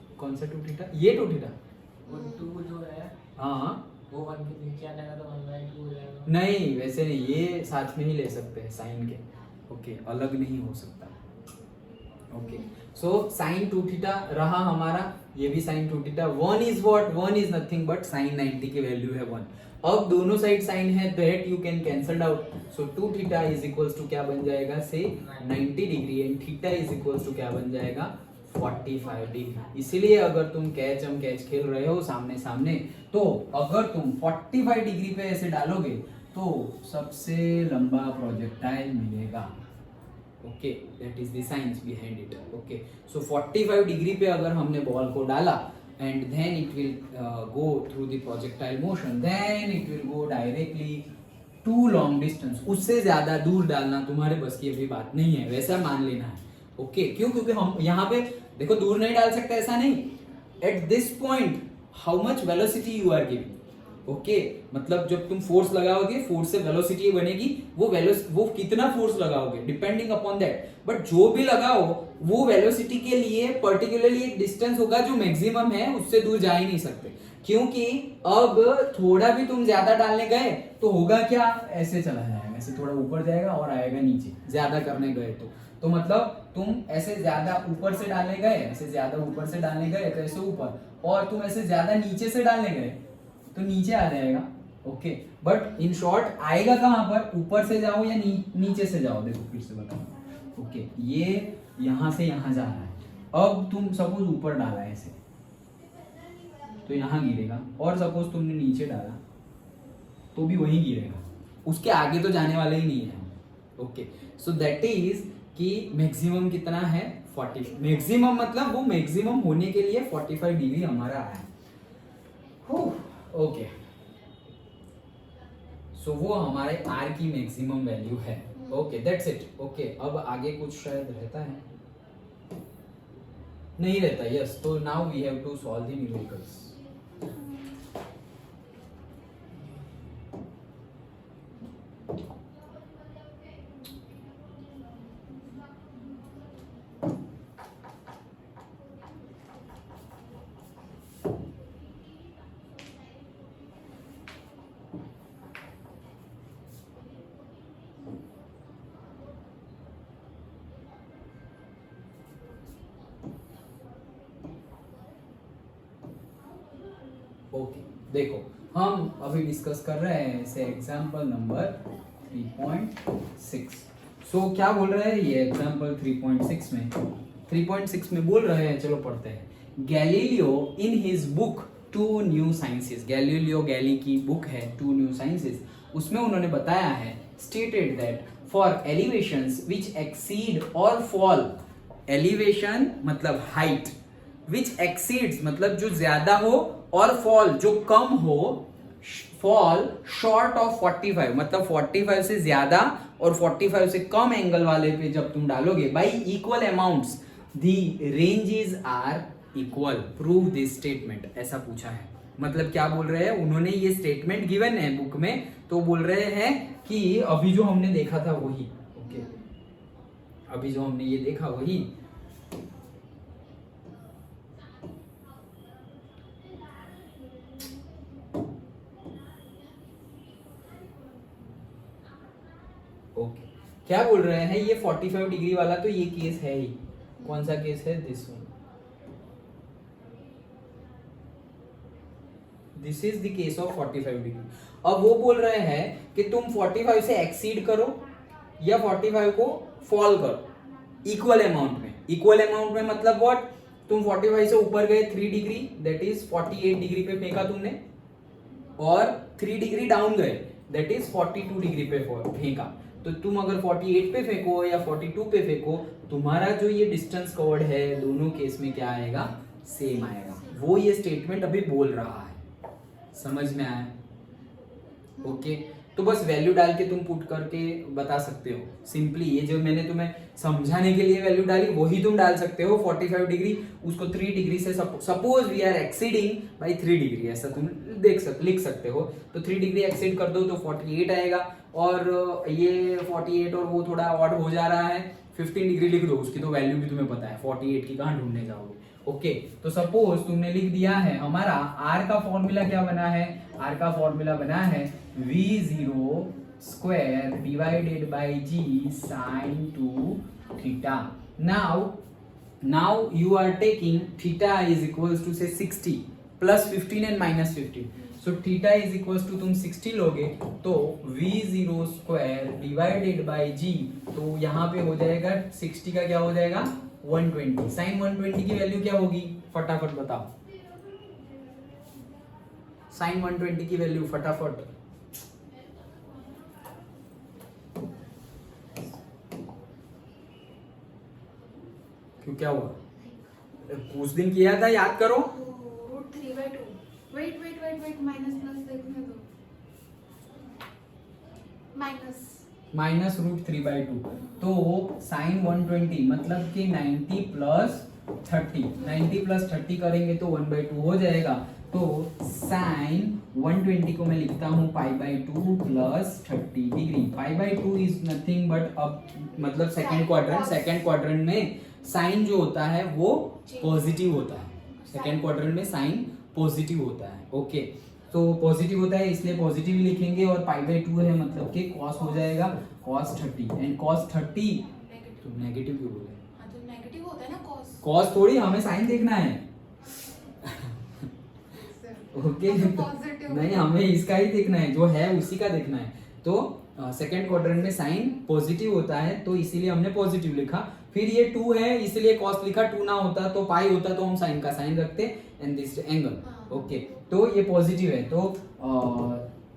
कौन सा 2 थीटा? ये 2 थीटा? वो 2 जो है हाँ वो 1 के नीचे आ जाएगा तो 1/2 हो जाएगा। नहीं, वैसे नहीं, ये साथ में ही ले सकते हैं साइन के। ओके, अलग नहीं हो सकता। ओके, सो साइन 2 थीटा रहा हमारा, ये भी sine 2 theta. 1 is what? 1 is nothing but sine 90 की वैल्यू है 1। अब दोनों साइड साइन है, that you can cancel out. So 2 theta is equals to क्या बन जाएगा say 90 degree, and theta is equals to क्या बन जाएगा 45 डिग्री। इसीलिए अगर तुम कैच खेल रहे हो सामने सामने, तो अगर तुम 45 डिग्री पे ऐसे डालोगे तो सबसे लंबा प्रोजेक्टाइल मिलेगा। Okay, that is the science behind it. Okay, so 45 degree पे अगर हमने बॉल को डाला and then it will go through the projectile motion, then it will go directly to long distance। उससे ज्यादा दूर डालना तुम्हारे बस की अभी बात नहीं है, वैसा मान लेना है। ओके, क्यों? क्योंकि हम यहाँ पे देखो दूर नहीं डाल सकते, ऐसा नहीं। At this point how much velocity you are giving. Okay, मतलब जब तुम फोर्स लगाओगे, फोर्स से वेलोसिटी बनेगी, वो कितना फोर्स लगाओगे डिपेंडिंग अपॉन दैट। बट जो भी लगाओ वो वेलोसिटी के लिए पर्टिकुलरली एक डिस्टेंस होगा जो मैक्सिमम है, उससे दूर जा ही नहीं सकते। क्योंकि अब थोड़ा भी तुम ज्यादा डालने गए तो होगा क्या, ऐसे चला जाएगा, ऐसे थोड़ा ऊपर जाएगा और आएगा नीचे, ज्यादा करने गए तो मतलब तुम ऐसे ज्यादा ऊपर से डालने गए, ऐसे ज्यादा ऊपर से डालने गए तो ऐसे ऊपर, और तुम ऐसे ज्यादा नीचे से डालने गए तो नीचे आ जाएगा। ओके, बट इन शॉर्ट आएगा कहां पर? ऊपर से जाओ या नीचे से जाओ। देखो फिर से बताओ। ओके, ये यहां से यहां जा रहा है। अब तुम सपोज ऊपर डाला ऐसे तो यहां गिरेगा, और सपोज तुमने नीचे डाला तो भी वहीं गिरेगा, उसके आगे तो जाने वाले ही नहीं है। ओके, सो दैट इज कि मैक्सिमम कितना है 40। मैक्सिमम मतलब वो मैक्सिमम होने के लिए 45 डिग्री हमारा है। ओके, सो वो हमारे आर की मैक्सिमम वैल्यू है। Okay, that's it. ओके, अब आगे कुछ शायद रहता है, नहीं रहता। यस, तो now we have to solve the numericals. Okay, देखो हम अभी डिस्कस कर रहे हैं ऐसे एग्जाम्पल नंबर 3.6। सो क्या बोल रहे हैं ये एग्जाम्पल 3.6 में बोल रहे हैं, चलो पढ़ते हैं। Galileo in his book two new sciences, गैली की बुक है टू न्यू साइंसेस, उसमें उन्होंने बताया है, stated that for elevations which exceed और फॉल, एलिवेशन मतलब हाइट, विच एक्सीड्स मतलब जो ज्यादा हो, और फॉल जो कम हो, फॉल शॉर्ट ऑफ 45 मतलब 45 से ज्यादा और 45 से कम एंगल वाले पे जब तुम डालोगे by equal amounts the ranges are equal, prove this statement, ऐसा पूछा है। मतलब क्या बोल रहे हैं उन्होंने, ये स्टेटमेंट गिवन है बुक में, तो बोल रहे हैं कि अभी जो हमने देखा था वही। ओके, अभी जो हमने ये देखा वही, ओके, क्या बोल रहे हैं ये 45 डिग्री वाला, तो ये केस है ही। कौन सा केस है? This one, this is the case of 45 degree. अब वो बोल रहे हैं कि तुम 45 से एक्सीड करो या 45 को फॉल करो इक्वल अमाउंट में। इक्वल अमाउंट में मतलब व्हाट, तुम 45 से ऊपर गए 3 डिग्री, दैट इज 48 डिग्री पे फेंका तुमने, और 3 डिग्री डाउन गए, दैट इज 42 डिग्री पे फेंका। तो तुम अगर 48 पे फेंको या 42 पे फेंको, तुम्हारा जो ये डिस्टेंस कवर्ड है दोनों केस में क्या आएगा? सेम आएगा। वो ये स्टेटमेंट अभी बोल रहा है, समझ में आया? ओके, तो बस वैल्यू डाल के तुम पुट करके बता सकते हो सिंपली। ये जो मैंने तुम्हें समझाने के लिए वैल्यू डाली वही तुम डाल सकते हो। 45 डिग्री उसको 3 डिग्री से suppose we are exceeding by 3 degree, ऐसा तुम लिख सकते हो। तो 3 डिग्री एक्सीड कर दो तो 48 आएगा, और ये 48 और वो थोड़ा ऑड हो जा रहा है, 15 डिग्री लिख दो, उसकी तो वैल्यू भी तुम्हें पता है, 48 की कहाँ ढूंढने जाओगे, ओके तो सपोज तुमने लिख दिया है हमारा आर का फॉर्मूला क्या बना है, आर का फॉर्मूला बना है v0 square divided by g sin 2 theta. Now you are taking theta is equals to say 60 plus 15 and minus 15. So theta is equals to तुम 60 लोगे तो v0 square divided by g, तो यहाँ पे हो जाएगा 60 का क्या हो जाएगा 120. साइन 120 की वैल्यू क्या होगी फटाफट बताओ, साइन 120 की वैल्यू फटाफट. क्यों क्या हुआ, कुछ दिन किया था याद करो. रूट 3/2. वेट माइनस प्लस देखने दो. माइनस रूट 3/2 तो साइन 120 मतलब कि 90 प्लस 30, 90 प्लस 30 करेंगे तो 1/2 हो जाएगा. तो साइन 120 को मैं लिखता हूँ π/2 plus 30 degree. π/2 is nothing but अब मतलब सेकेंड क्वाड्रेंट में साइन जो होता है वो पॉजिटिव होता है. सेकेंड क्वाड्रेंट में साइन पॉजिटिव होता है. ओके तो पॉजिटिव होता है इसलिए पॉजिटिव लिखेंगे और π/2 है मतलब कि cos हो जाएगा cos 30 एंड cos 30 तो नेगेटिव क्यों बोले, हाँ तो नेगेटिव होता है ना cos. cos थोड़ी हमें साइन देखना है. ओके पॉजिटिव नहीं हमें इसका ही देखना है, जो है उसी का देखना है. तो सेकेंड क्वाड्रेंट में साइन पॉजिटिव होता है तो इसीलिए हमने पॉजिटिव लिखा. फिर ये 2 है इसलिए cos लिखा, 2 ना होता तो पाई होता तो हम साइन का साइन रखते एंड दिस एंगल. ओके तो ये पॉजिटिव है तो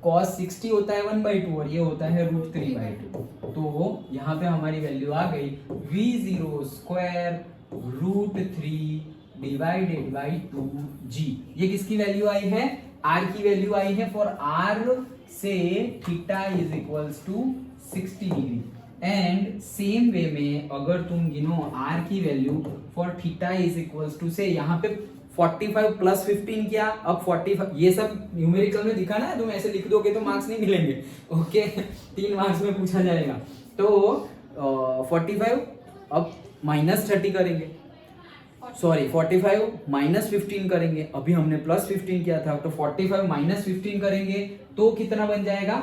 cos 60 होता है 1/2 और ये होता है रूट 3/2. तो यहाँ पे हमारी वैल्यू आ गई v0 square root 3 divided by 2g. ये किसकी वैल्यू आई है, r की वैल्यू आई है for r say theta is equals to 60 degree. And same way में अगर तुम गिनो r की value for theta is equals to say यहाँ पे 45 प्लस 15 क्या, अब 45 ये सब न्यूमेरिकल में दिखाना है, तुम ऐसे लिख दोगे तो मार्क्स नहीं मिलेंगे. ओके 3 मार्क्स में पूछा जाएगा. तो 45 अब माइनस 30 करेंगे, सॉरी 45 माइनस 15 करेंगे, अभी हमने प्लस 15 किया था तो 45 माइनस 15 करेंगे तो कितना बन जाएगा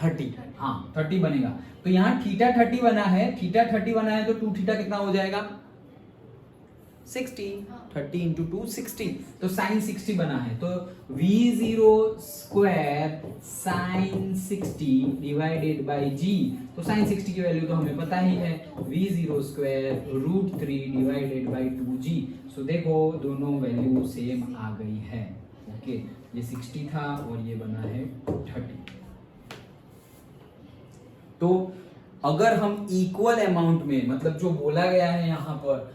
30. हाँ 30 बनेगा. तो यहाँ थीटा 30 बना है, थीटा 30 बना है तो 2 थीटा कितना हो जाएगा 60. 30 इंटू 2 60 तो साइन 60 बना है. तो v0 square sine 60 divided by g. तो साइन 60 की वैल्यू तो हमें पता ही है v0 square root 3 divided by 2g. So देखो दोनों वैल्यू सेम आ गई है. ओके ये 60 था और ये बना है 30. तो अगर हम इक्वल अमाउंट में मतलब जो बोला गया है यहाँ पर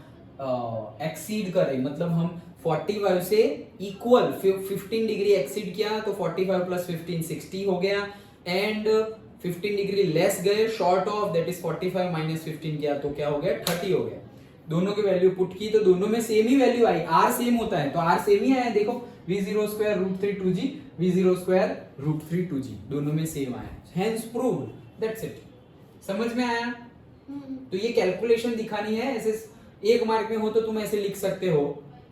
एक्सीड करें, मतलब हम 45 से इक्वल 15 डिग्री एक्सीड किया तो 45 प्लस 15 60 हो गया एंड 15 डिग्री लेस गए short of that is 45 minus 15 किया तो क्या हो गया 30 हो गया. दोनों की वैल्यू पुट की तो दोनों में सेम ही वैल्यू आई, r सेम होता है तो r सेम ही आया. देखो v0 square root 3 2g v0 square root 3 2g दोनों में सेम आया. Hence proved. That's it. समझ में आया. तो ये कैलकुलेशन दिखानी है. ऐसे 1 मार्क में हो तो तुम ऐसे लिख सकते हो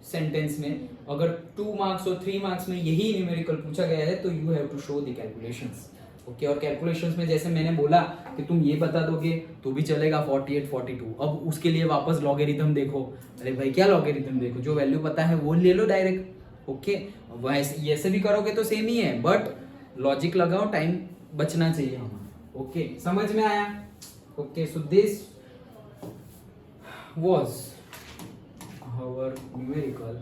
सेंटेंस में, अगर 2 मार्क्स और 3 मार्क्स में यही न्यूमेरिकल पूछा गया है तो you have to show the calculations. Okay और कैलकुलेशंस में जैसे मैंने बोला कि तुम ये बता दोगे तो भी चलेगा 48 42. अब उसके लिए वापस लॉगरिथम देखो. अरे भाई क्या लॉगरिथम देखो, जो वैल्यू पता है वो ले लो डायरेक्ट. ओके वैसे ऐसे भी करोगे तो सेम ही है बट लॉजिक लगाओ, टाइम बचना चाहिए हमारा. ओके समझ में आया. Okay so this was our numerical.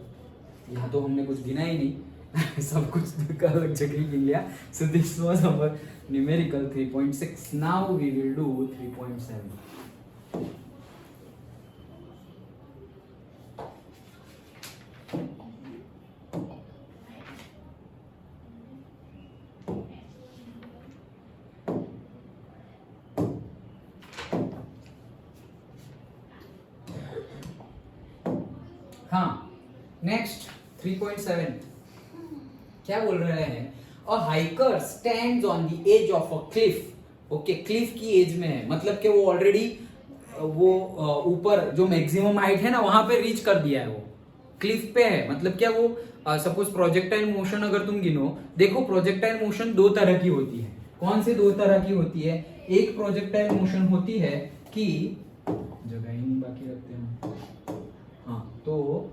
यहाँ तो हमने कुछ गिना ही नहीं सब कुछ अलग जगह गिन लिया. So this was our numerical 3.6. Now we will do 3.7. हाँ नेक्स्ट 3.7 क्या बोल रहे हैं. A hiker stands on the edge of a cliff. Okay cliff की एज में है मतलब कि वो ऑलरेडी वो ऊपर जो मैक्सिमम हाइट है ना वहां पे रीच कर दिया है, वो क्लिफ पे है। मतलब क्या वो सपोज प्रोजेक्टाइल मोशन अगर तुम गिनो, देखो प्रोजेक्टाइल मोशन दो तरह की होती है। कौन सी दो तरह की होती है? एक प्रोजेक्टाइल मोशन होती है कि जगह ही नहीं बाकी रखते हम, हाँ, तो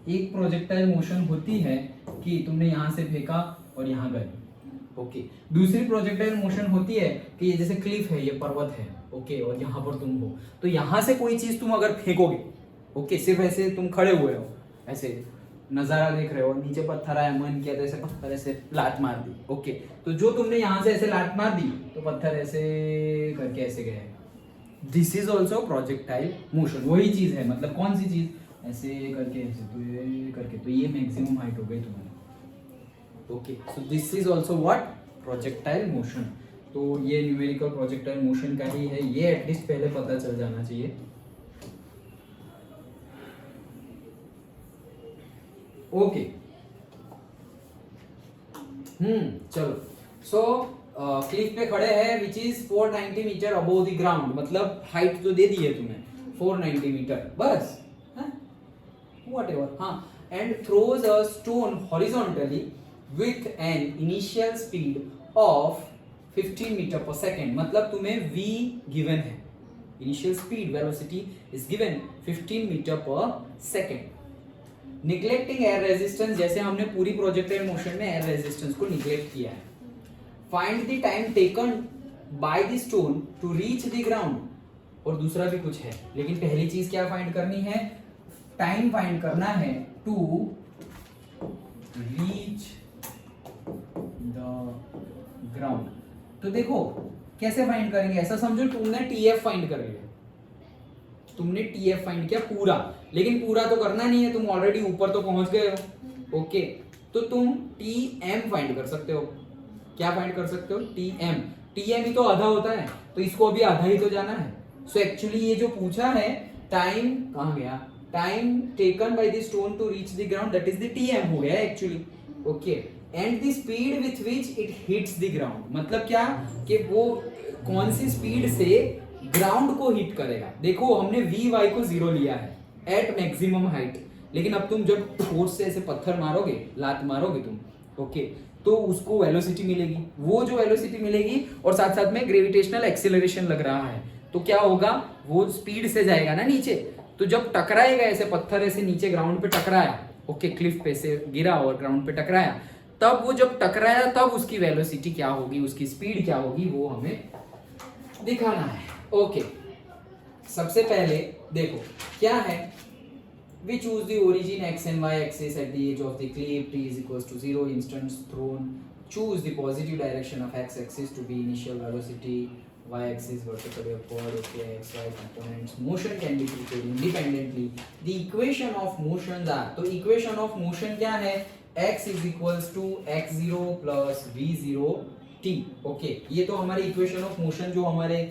एक प्रोजेक्टाइल मोशन होती है कि तुमने यहां से फेंका और यहां गए, ओके। दूसरी प्रोजेक्टाइल मोशन होती है कि ये जैसे क्लिफ है, ये पर्वत है, ओके, और यहाँ पर तुम हो, तो यहां से कोई चीज तुम अगर फेंकोगे, ओके, सिर्फ ऐसे तुम खड़े हुए हो, ऐसे नजारा देख रहे हो, नीचे पत्थर आया, मन किया तो ऐसे पत्थर ऐसे लात मार दी, ओके, तो जो तुमने यहां से ऐसे लात मार दी तो पत्थर ऐसे करके ऐसे गए। This is also projectile motion, वही चीज है। मतलब कौन सी चीज? ऐसे करके ऐसे, तो ये करके, तो ये मैक्सिमम हाइट हो गई तुम्हारी, okay. So this is also what? Projectile motion. तो ये न्यूमेरिकल प्रोजेक्टाइल मोशन का ही है, ये एटलीस्ट पहले पता चल जाना चाहिए, ओके। चलो, सो क्लिफ पे खड़े हैं which is 490 metre above the ground, मतलब हाइट जो दे दी है तुम्हें 490 मीटर, बस, whatever, हाँ, and throws a stone horizontally with an initial speed of 15 meter per second। मतलब तुम्हें v given है, initial speed velocity is given 15 meter per second। Neglecting air resistance, जैसे हमने पूरी प्रोजेक्टाइल मोशन में एयर रेजिस्टेंस को neglect किया है। Find the time taken by the stone to reach the ground, और दूसरा भी कुछ है, लेकिन पहली चीज क्या फाइंड करनी है? टाइम फाइंड करना है टू रीच द ग्राउंड। तो देखो कैसे फाइंड करेंगे, ऐसा समझो तुमने टीएफ फाइंड कर लिया, तुमने टीएफ फाइंड किया पूरा, लेकिन पूरा तो करना नहीं है, तुम ऑलरेडी ऊपर तो पहुंच गए हो, ओके, तो तुम टीएम फाइंड कर सकते हो। क्या फाइंड कर सकते हो? टीएम। टीएम ही तो आधा होता है, तो इसको अभी आधा ही तो जाना है। सो एक्चुअली ये जो पूछा है टाइम, कहां गया? Time taken by the stone to reach the ground, that is the TM हो गया actually, okay. And the speed with which it hits the ground, मतलब क्या कि वो कौन सी स्पीड से ग्राउंड को हिट करेगा। देखो हमने वी वाई को 0 लिया है एट मैक्सिमम हाइट, लेकिन अब तुम जब फोर्स से ऐसे पत्थर मारोगे, लात मारोगे तुम, ओके, तो उसको वेलोसिटी मिलेगी, वो जो वेलोसिटी मिलेगी और साथ साथ में ग्रेविटेशनल एक्सेलरेशन लग रहा है, तो क्या होगा? वो स्पीड से जाएगा ना नीचे, तो जब टकराएगा ऐसे पत्थर ऐसे नीचे ग्राउंड पे टकराया, ओके, क्लिफ पे से गिरा और ग्राउंड पे टकराया, तब वो जब टकराया तब उसकी वेलोसिटी क्या होगी, उसकी स्पीड क्या होगी, वो हमें दिखाना है, ओके। सबसे पहले देखो क्या है, we choose the origin x and y axis at the edge of the cliff, t is equals to 0, instance thrown, choose the positive direction of x axis to be initial velocity, y axis vertically upward, okay, x y components, motion can be treated independently, the equation of motions are, तो equation of motion क्या है? x is equals to x0 plus v0 t, okay, ये तो हमारी equation of motion जो हमारे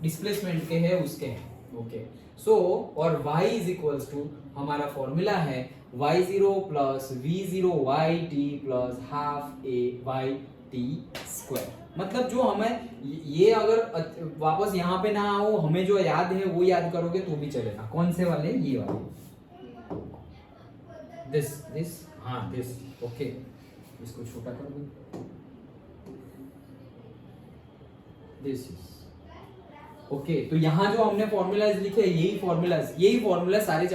displacement के है उसके हैं, ओके। सो और y इज इक्वल्स टू हमारा फॉर्मूला है y0 plus v0 yt plus half a y t square. मतलब जो हमें ये अगर वापस यहाँ पे ना आओ, हमें जो याद है वो याद करोगे तो भी चलेगा। कौन से वाले? ये वाले, दिस, हाँ दिस, ओके, इसको छोटा कर दो, दिस इज ओके। तो यहाँ जो हमने फॉर्मूलाज लिखे यही फॉर्मूला सारे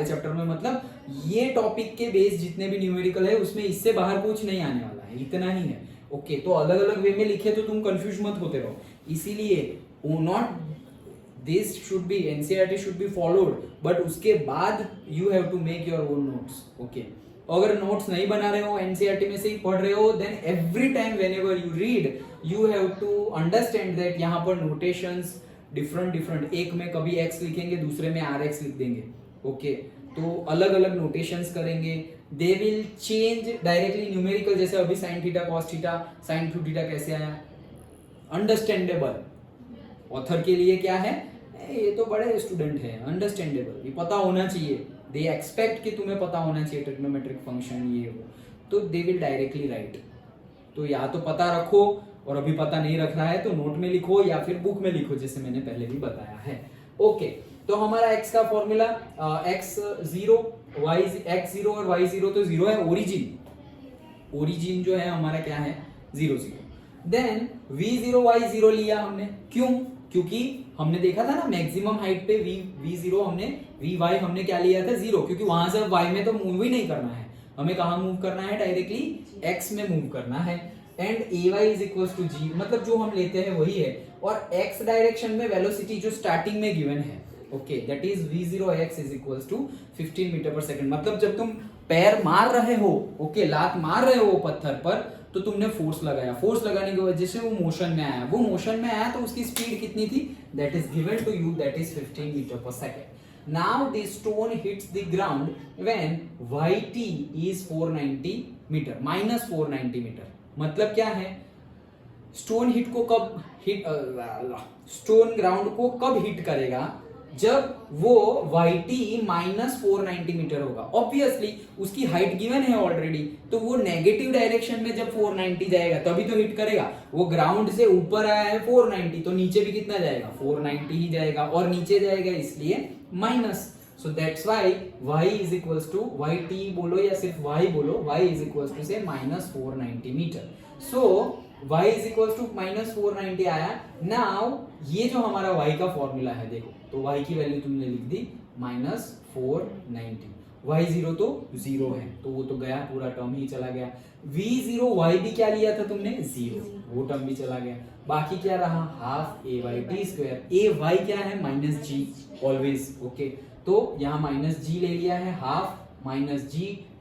चैप्टर में मतलब ये टॉपिक के बेस जितने भी न्यूमेरिकल है उसमें इससे बाहर कुछ नहीं आने वाला है, इतना ही है, ओके। तो अलग अलग वे में लिखे तो तुम कंफ्यूज मत होते रहो, इसीलिए not this should be NCERT should be followed, but उसके बाद you have to make your own notes, okay. अगर नोट्स नहीं बना रहे हो, एनसीईआरटी में से ही पढ़ रहे हो, then every time whenever you read you have to understand that यहाँ पर नोटेशंस डिफरेंट, एक में कभी x लिखेंगे, दूसरे में rx लिख देंगे, ओके। तो अलग अलग नोटेशंस करेंगे, they will change directly numerical, जैसे अभी sin theta cos theta sin theta कैसे आया, अंडरस्टैंडेबल। ऑथर के लिए क्या है, ये तो बड़े स्टूडेंट है, अंडरस्टैंडेबल, ये पता होना चाहिए, दे एक्सपेक्ट कि तुम्हें पता होना चाहिए ट्रिग्नोमेट्रिक फंक्शन ये वो, तो दे विल डायरेक्टली राइट। तो या तो पता रखो और अभी पता नहीं रख रहा है तो नोट में लिखो या फिर बुक में लिखो, जैसे मैंने पहले भी बताया है। ओके, तो हमारा x का फॉर्मूला x0 और y0 तो 0 है, ओरिजिन जो है हमारा क्या है 0 0। देन v0 y0 लिया हमने, क्यों? क्योंकि हमने देखा था ना मैक्सिमम हाइट पे v0 हमने vy हमने क्या लिया था 0, क्योंकि वहां से y में तो मूव ही नहीं करना है, हमें कहाँ मूव करना है, डायरेक्टली x में मूव करना है। And ay is equal to g, मतलब जो हम लेते हैं वही है, और x डायरेक्शन में वेलोसिटी जो स्टार्टिंग में गिवन है, okay, that is v0x is equal to 15 metre per second. मतलब जब तुम पैर मार रहे हो, ओके, लात मार रहे हो पत्थर पर, तो तुमने फोर्स लगाया, फोर्स लगाने की वजह से वो मोशन में आया, वो मोशन में आया तो उसकी स्पीड कितनी थी, that is given to you, that is 15 metre per second. Now the stone hits the ground when yt is 490 metre, minus 490 metre. मतलब क्या है, स्टोन ग्राउंड को कब हिट करेगा, जब वो yt माइनस 490 मीटर होगा। ऑब्वियसली उसकी हाइट गिवन है ऑलरेडी, तो वो नेगेटिव डायरेक्शन में जब 490 जाएगा तभी तो हिट करेगा। वो ग्राउंड से ऊपर आया है 490, तो नीचे भी कितना जाएगा, 490 ही जाएगा, और नीचे जाएगा इसलिए minus. So that's why y is equals to yt बोलो या सिर्फ y बोलो, y is equals to say minus 490 metre. So y is equals to minus 490 आया। नाउ ये जो हमारा y का फॉर्मूला है, देखो तो y की वैल्यू तुमने लिख दी माइनस 490, y0 तो 0 है, तो वो तो गया, पूरा टर्म ही चला गया। v0 y भी क्या लिया था तुमने 0, वो टर्म भी चला गया। बाकी क्या रहा, half a/t square, a y क्या है माइनस g ऑलवेज, ओके, तो यहाँ माइनस g ले लिया है, हाफ माइनस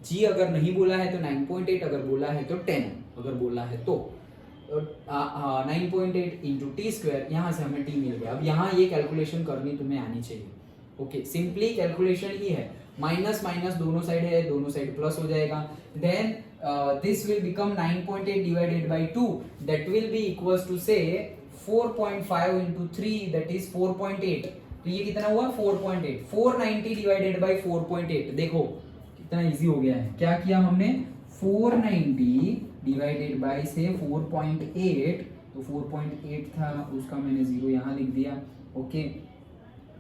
g अगर नहीं बोला है तो 9.8, अगर बोला है तो 10, अगर बोला है तो 9.8 इंटू टी स्क्वायर, यहाँ से हमें t मिल गया। अब यहाँ ये कैलकुलेशन करनी तुम्हें आनी चाहिए, ओके, सिंपली कैलकुलेशन ही है, माइनस माइनस दोनों साइड है, दोनों साइड प्लस हो जाएगा। Then this will become 9.8 divided by 2, that will be equals to say 4.5 into 3, that is 4.8, तो ये कितना हुआ 4.8, 490 डिवाइडेड बाय 4.8, देखो कितना इजी हो गया है। क्या किया हमने, 490 डिवाइडेड बाय से 4.8, तो 4.8 था उसका मैंने 0 यहाँ लिख दिया, ओके।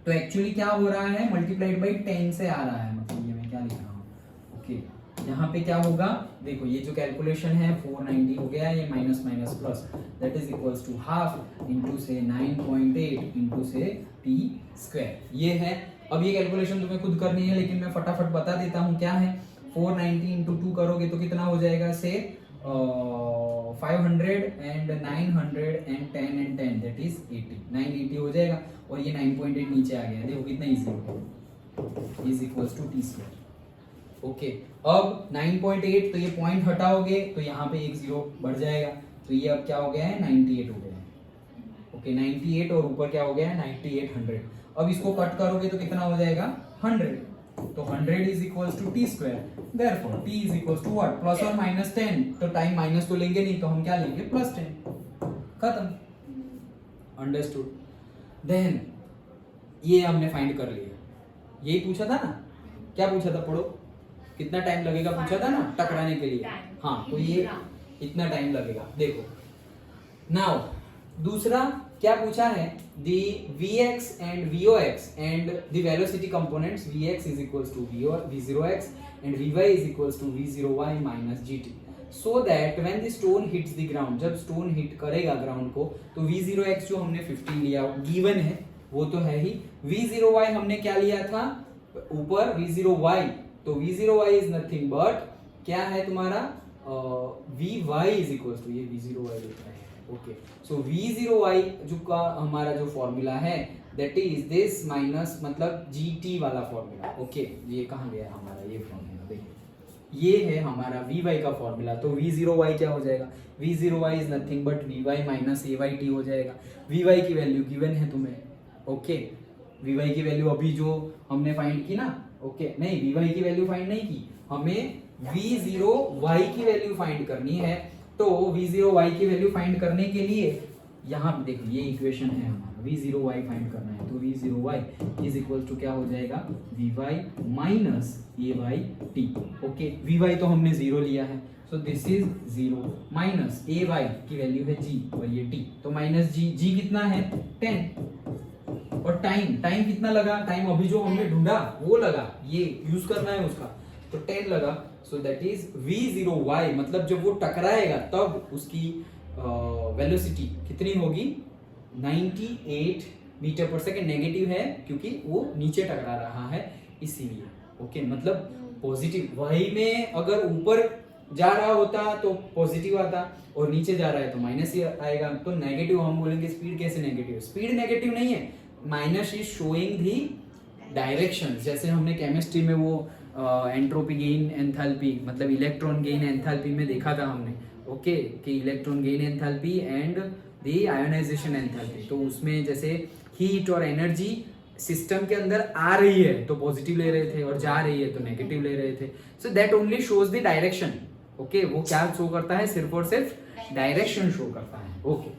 तो एक्चुअली क्या हो रहा है, मल्टीप्लाइड बाय 10 से आ रहा है, मतलब ये मैं क्या लिख रहा हूँ, ओके। यहाँ पे क्या होगा, देखो ये जो कैलकुलेशन है 490 हो गया, ये minus minus plus, that is equals to half into say 9.8 into से टी स्क्वायर, ये है। अब ये कैलकुलेशन तुम्हें खुद करनी है, लेकिन मैं फटाफट बता देता हूँ क्या है। 490 इंटू 2 करोगे तो कितना हो जाएगा, से 500 एंड 910 एंड 10, दैट इज 80, 980 हो जाएगा, और ये 9.8 नीचे आ गया, देखो कितना इजी हो गया, is equals to t square, okay. अब 9.8, तो ये पॉइंट हटाओगे तो यहाँ पे एक 0 बढ़ जाएगा, तो ये अब क्या हो गया है 98 हो गया है, ओके, 98, और ऊपर क्या हो गया है 98 100। अब इसको कट करोगे तो कितना हो जाएगा 100, तो 100 is equals to t square, therefore t is equals to what, plus और माइनस 10, तो टाइम माइनस तो लेंगे नहीं, तो हम क्या लेंगे प्लस 10, खत्म, अंडरस्टूड। देन ये हमने फाइंड कर लिया, यही पूछा था ना, क्या पूछा था, पढ़ो, कितना टाइम लगेगा पूछा था ना टकराने के लिए, हाँ, तो ये इतना टाइम लगेगा। देखो नाउ दूसरा क्या पूछा है, the vx and vox and the velocity components, vx is equals to v0x and vy is equals to v0y minus gt, so that when the stone hits the ground, जब stone hit करेगा ground को, तो v0x जो हमने 15 लिया given है वो तो है ही, v0y हमने क्या लिया था ऊपर, v0y, तो v0y is nothing but क्या है तुम्हारा vy is equals to, ये v0y लिख रहे हैं, ओके। सो v0y जो का हमारा जो फॉर्मूला है, दैट इज दिस माइनस, मतलब gt वाला फॉर्मूला, ओके। ये कहाँ गया हमारा ये फॉर्मूला, देखिए ये है हमारा vy का फॉर्मूला, तो v0y क्या हो जाएगा, v0y is nothing but vy minus ayt हो जाएगा। vy की वैल्यू गिवन है तुम्हें, ओके, vy की वैल्यू अभी जो हमने फाइंड की ना, ओके, नहीं vy की वैल्यू फाइंड नहीं की, हमें v0y की वैल्यू फाइंड करनी है। तो v0y की वैल्यू फाइंड करने के लिए यहाँ पे देखो ये इक्वेशन है हमारा, v0y फाइंड करना है, तो v0y इज इक्वल टू क्या हो जाएगा, vy minus ayt, okay. vy तो हमने 0 लिया है, so this is 0 minus a y की वैल्यू है g और ये t, तो माइनस g कितना है 10, और टाइम कितना लगा, टाइम अभी जो हमने ढूंढा वो लगा, ये यूज करना है उसका, तो 10 लगा। सो दैट इज v0y, मतलब जब वो टकराएगा तब उसकी वेलोसिटी कितनी होगी 98 मीटर पर सेकेंड। नेगेटिव है क्योंकि वो नीचे टकरा रहा है इसीलिए। ओके, मतलब पॉजिटिव y में अगर ऊपर जा रहा होता तो पॉजिटिव आता, और नीचे जा रहा है तो माइनस ही आएगा, तो नेगेटिव हम बोलेंगे। स्पीड कैसे नेगेटिव, स्पीड नेगेटिव नहीं है, minus is showing the direction. जैसे हमने केमिस्ट्री में वो एंट्रोपी गेन एंथैल्पी, मतलब इलेक्ट्रॉन गेन एंथैल्पी में देखा था हमने, ओके, कि electron gain enthalpy and the ionisation enthalpy. तो उसमें जैसे हीट और एनर्जी सिस्टम के अंदर आ रही है तो पॉजिटिव ले रहे थे, और जा रही है तो नेगेटिव ले रहे थे। So that only shows the direction. Okay, वो क्या शो करता है, सिर्फ और सिर्फ डायरेक्शन शो करता है। ओके,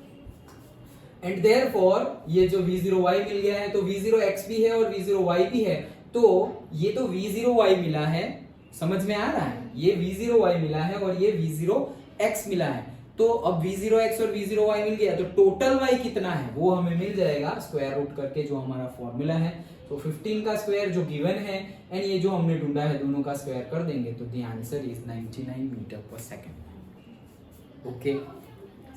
एंड देयरफॉर ये जो v0y मिल गया है, तो v0x भी है और v0y भी है, तो ये तो v0y मिला है, समझ में आ रहा है, ये v0y मिला है और ये v0x मिला है। तो अब v0x और v0y मिल गया, तो टोटल y कितना है वो हमें मिल जाएगा स्क्वायर रूट करके, जो हमारा फॉर्मूला है। तो 15 का स्क्वायर जो गिवन है एंड ये जो हमने ढूंढा है, दोनों का स्क्वायर कर देंगे तो द आंसर इज 99 मीटर पर सेकेंड। ओके,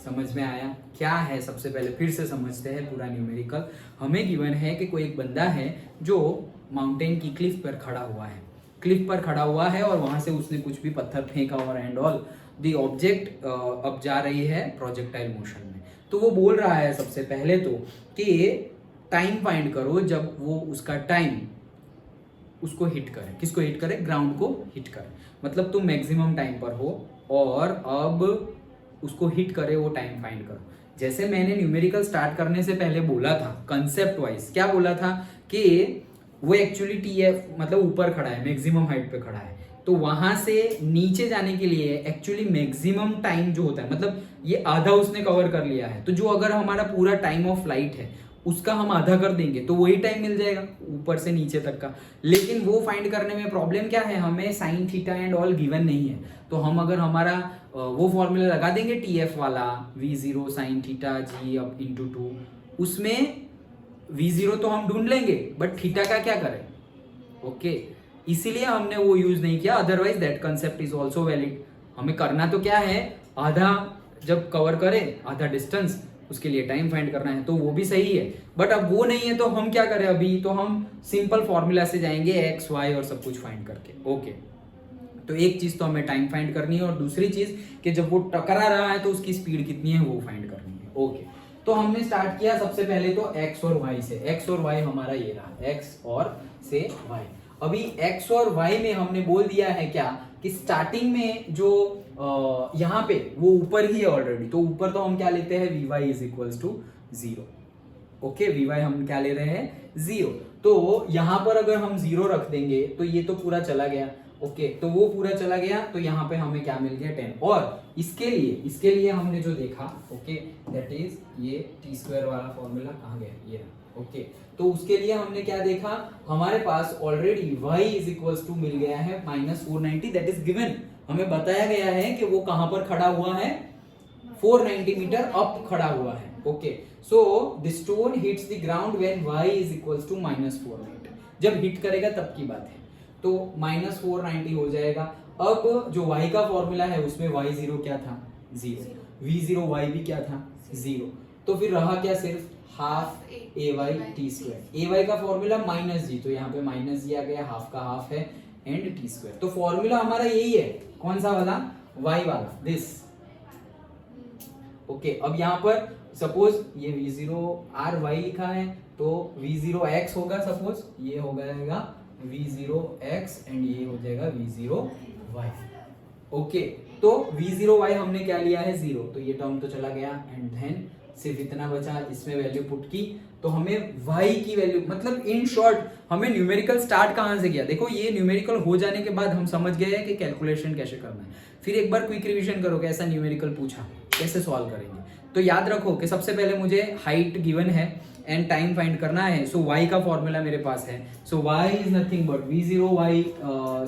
समझ में आया क्या है? सबसे पहले फिर से समझते हैं पूरा न्यूमेरिकल। हमें गिवन है कि कोई एक बंदा है जो माउंटेन की क्लिफ पर खड़ा हुआ है, क्लिफ पर खड़ा हुआ है, और वहां से उसने कुछ भी पत्थर फेंका और एंड ऑल, दी ऑब्जेक्ट अब जा रही है प्रोजेक्टाइल मोशन में। तो वो बोल रहा है सबसे पहले तो कि टाइम फाइंड करो जब वो उसका टाइम उसको हिट करे। किसको हिट करे? ग्राउंड को हिट करे, मतलब तुम मैक्सिमम टाइम पर हो और अब उसको हिट करे, वो टाइम फाइंड करो। जैसे मैंने न्यूमेरिकल स्टार्ट करने से पहले बोला था, कंसेप्ट वाइज क्या बोला था कि वो एक्चुअली टीएफ मतलब ऊपर खड़ा है, मैक्सिमम हाइट पे खड़ा है, तो वहां से नीचे जाने के लिए एक्चुअली मैक्सिमम टाइम जो होता है, मतलब ये आधा उसने कवर कर लिया है, तो जो अगर हमारा पूरा टाइम ऑफ फ्लाइट है उसका हम आधा कर देंगे तो वही टाइम मिल जाएगा ऊपर से नीचे तक का। लेकिन वो फाइंड करने में प्रॉब्लम क्या है, हमें sine theta and all given नहीं है, तो हम अगर हमारा वो फॉर्मूला लगा देंगे टीएफ वाला, v0 साइन थीटा जी अप इंटू 2, उसमें v0 तो हम ढूंढ लेंगे बट थीटा का क्या करें। ओके, इसीलिए हमने वो यूज नहीं किया, otherwise that concept is also valid. हमें करना तो क्या है, आधा जब कवर करें आधा डिस्टेंस, उसके लिए टाइम फाइंड करना है, तो वो भी सही है। बट अब वो नहीं है तो हम क्या करें, अभी तो हम सिंपल फॉर्मूला से जाएंगे एक्स वाई और सब कुछ फाइंड करके। ओके, तो एक चीज तो हमें टाइम फाइंड करनी है और दूसरी चीज कि जब वो टकरा रहा है तो उसकी स्पीड कितनी है वो फाइंड करनी है। ओके, तो हमने स्टार्ट किया सबसे पहले तो एक्स और वाई से। एक्स और वाई हमारा ये रहा, एक्स और से वाई। अभी एक्स और वाई में हमने बोल दिया है क्या कि स्टार्टिंग में जो यहाँ पे वो ऊपर ही है ऑलरेडी, तो ऊपर तो हम क्या लेते हैं, v y is equals to 0। Okay, v y हम क्या ले रहे हैं 0, तो यहाँ पर अगर हम 0 रख देंगे तो ये तो पूरा चला गया। ओके, तो वो पूरा चला गया, तो यहाँ पे हमें क्या मिल गया 10। और इसके लिए हमने जो देखा, ओके, दैट इज ये टी स्क्वायर वाला फॉर्मूला कहाँ गया, ये रहा। ओके, तो उसके लिए हमने क्या देखा, हमारे पास already y is equals to मिल गया है -490, दैट इज गिवन। हमें बताया गया है कि वो कहां पर खड़ा हुआ है, 490 मीटर अप खड़ा हुआ है। Okay, so the stone hits the ground when y is equals to -490। जब हिट करेगा तब की बात है, तो -490 हो जाएगा। अब जो y का फॉर्मूला है उसमें y0 क्या था, 0, v0y भी क्या था, 0, तो फिर रहा क्या, सिर्फ हाफ ए वाई टी स्क्वायर। ए वाई का फॉर्मूला -g, तो यहाँ पे -g आ गया, हाफ का हाफ है एंड टी स्क्वायर। तो फॉर्मूला हमारा यही है, कौन सा वाला, y वाला, दिस। ओके, अब यहाँ पर सपोज ये v0ry लिखा है तो v0x होगा, सपोज ये हो जाएगा v0x एंड ये हो जाएगा v0y। ओके, तो v0y हमने क्या लिया है 0, तो ये टर्म तो चला गया एंड देन सिर्फ इतना बचा, इसमें वैल्यू पुट की तो हमें y की वैल्यू, मतलब इन शॉर्ट हमें न्यूमेरिकल स्टार्ट कहां से किया। देखो ये न्यूमेरिकल हो जाने के बाद हम समझ गए हैं कि कैलकुलेशन कैसे करना है। फिर एक बार क्विक रिवीजन करो, कैसा न्यूमेरिकल पूछा, कैसे सॉल्व करेंगे। तो याद रखो कि सबसे पहले मुझे हाइट गिवन है एंड टाइम फाइंड करना है, सो y का फॉर्मूला मेरे पास है, सो y is nothing but v0y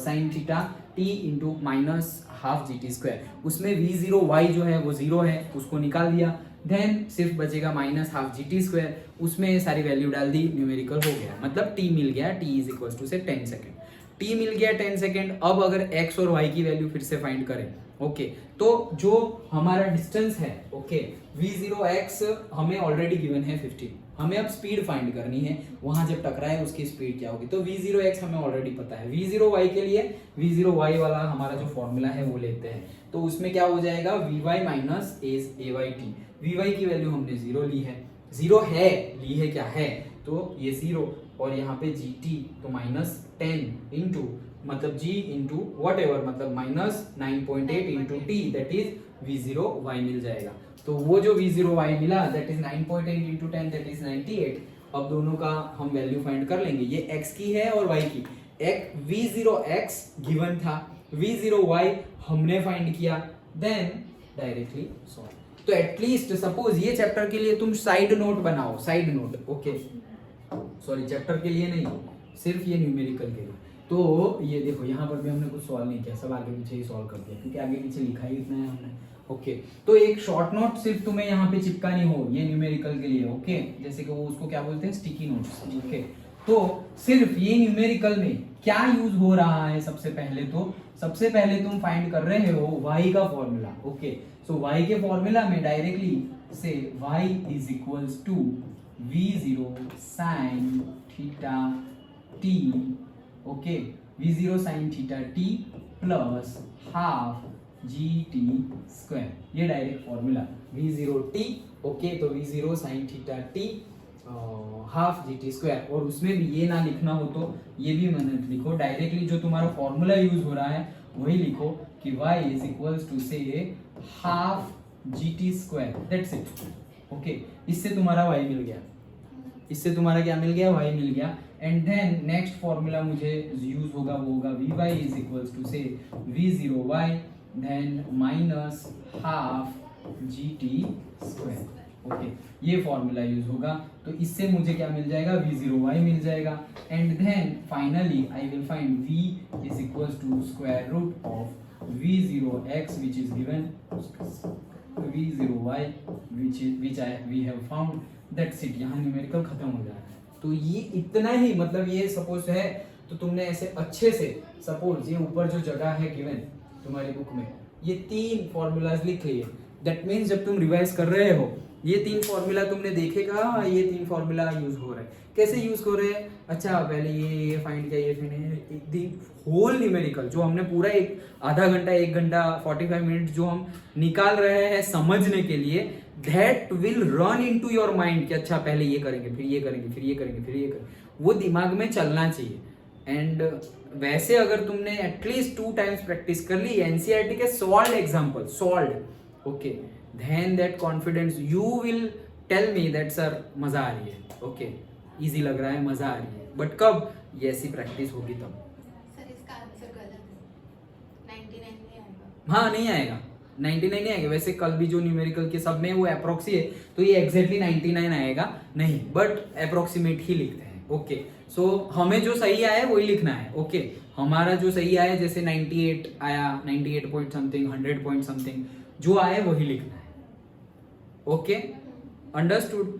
sin theta t into minus half g t square, उसमें v0y जो है वो 0 है, उसको निकाल दिया, देन सिर्फ बचेगा minus half g t square, उसमें सारी वैल्यू डाल दी, न्यूमेरिकल हो गया, मतलब t मिल गया, t इज इक्वल टू से 10 सेकेंड, t मिल गया 10 सेकेंड। अब अगर x और y की वैल्यू फिर से फाइंड करें, ओके तो जो हमारा डिस्टेंस है, ओके v0x हमें ऑलरेडी गिवन है 15, हमें अब स्पीड फाइंड करनी है, वहां जब टकराए उसकी स्पीड क्या होगी, तो v0x हमें ऑलरेडी पता है, v0y के लिए v0y वाला हमारा जो फॉर्मूला है वो लेते हैं, तो उसमें क्या हो जाएगा vy minus as ayt, vy की वैल्यू हमने 0 ली है, 0 है, ली है क्या है, तो ये 0 और यहाँ पे gt तो माइनस 10 इंटू मतलब g इंटू वट एवर मतलब minus 9.8 into T that is v0y मिल जाएगा। तो वो जो v0y मिला that is 9.8 into 10 that is 98। अब दोनों का हम वैल्यू फाइंड कर लेंगे, ये x की है और y की, एक v0x गिवन था, v0y हमने फाइंड किया, देन डायरेक्टली सॉल्व। तो एटलीस्ट सपोज ये चैप्टर के लिए तुम साइड नोट बनाओ, side note, okay sorry chapter के लिए नहीं, सिर्फ ये न्यूमेरिकल के लिए। तो ये देखो यहाँ पर भी हमने कुछ सॉल्व नहीं किया, सब आगे पीछे ही सॉल्व कर दिया क्योंकि आगे पीछे लिखा ही इतना है हमने, ओके तो एक शॉर्ट नोट सिर्फ तुम्हें यहाँ पे चिपकानी हो ये न्यूमेरिकल के लिए, ओके जैसे कि वो उसको क्या बोलते हैं, स्टिकी नोट्स, ओके तो सिर्फ ये न्यूमेरिकल में क्या यूज हो रहा है, सबसे पहले तुम फाइंड कर रहे हो y का फॉर्मूला, ओके सो y के फॉर्मूला में directly say y is equals to v0 sin theta t, okay v0 sin theta t plus half gt square, ये डायरेक्ट फॉर्मूला v0t, ओके तो v0 sin theta t half gt square, और उसमें भी ये ना लिखना हो तो ये भी मैंने लिखो, डायरेक्टली जो तुम्हारा फॉर्मूला यूज हो रहा है वही लिखो कि y इज इक्वल्स टू से half gt square, that's it, okay इससे तुम्हारा y मिल गया, इससे तुम्हारा क्या मिल गया, y मिल गया। एंड देन नेक्स्ट फॉर्मूला मुझे यूज होगा वो होगा vy is equals to say v0y then minus half gt square, okay ये फॉर्मूला यूज होगा, तो इससे मुझे क्या मिल जाएगा, v0y मिल जाएगा। And then finally I will find v is equals to square root of v0x which is given v0y which we have found, that's it, यहाँ न्यूमेरिकल खत्म हो जा रहा है। तो ये इतना ही, मतलब ये सपोज है तो तुमने ऐसे अच्छे से सपोज ये ऊपर जो जगह है गिवन तुम्हारी बुक में ये 3 फॉर्मूलाज लिख लिए, दैट मीन्स जब तुम रिवाइज कर रहे हो ये 3 फॉर्मूला तुमने देखेगा, ये 3 फॉर्मूला यूज हो रहे हैं, कैसे यूज हो रहे हैं, अच्छा पहले ये फाइंड किया, ये फिर होल न्यूमेरिकल जो हमने पूरा एक आधा घंटा 1 घंटा 45 मिनट जो हम निकाल रहे हैं समझने के लिए, that will run into your mind कि अच्छा पहले ये करेंगे फिर ये करेंगे फिर ये करेंगे फिर ये करेंगे, वो दिमाग में चलना चाहिए। एंड वैसे अगर तुमने एटलीस्ट 2 टाइम्स प्रैक्टिस कर ली एनसीईआरटी के solved example solved, okay then that confidence you will tell me that sir मजा आ रही है, ओके इजी लग रहा है, मजा आ रही है, बट कब ये ऐसी प्रैक्टिस होगी तब। सर इसका आंसर गलत है, 99 नहीं आएगा। हाँ नहीं आएगा, 99 नहीं आएगा, वैसे कल भी जो न्यूमेरिकल के सब में वो अप्रोक्सी है तो ये एग्जैक्टली 99 आएगा नहीं, बट अप्रोक्सीमेट ही लिखते हैं, ओके सो हमें जो सही आया वही लिखना है, ओके हमारा जो सही आया जैसे 98 आया, 98 पॉइंट समथिंग 100 पॉइंट समथिंग जो आए वही लिखना है, ओके अंडरस्टूड,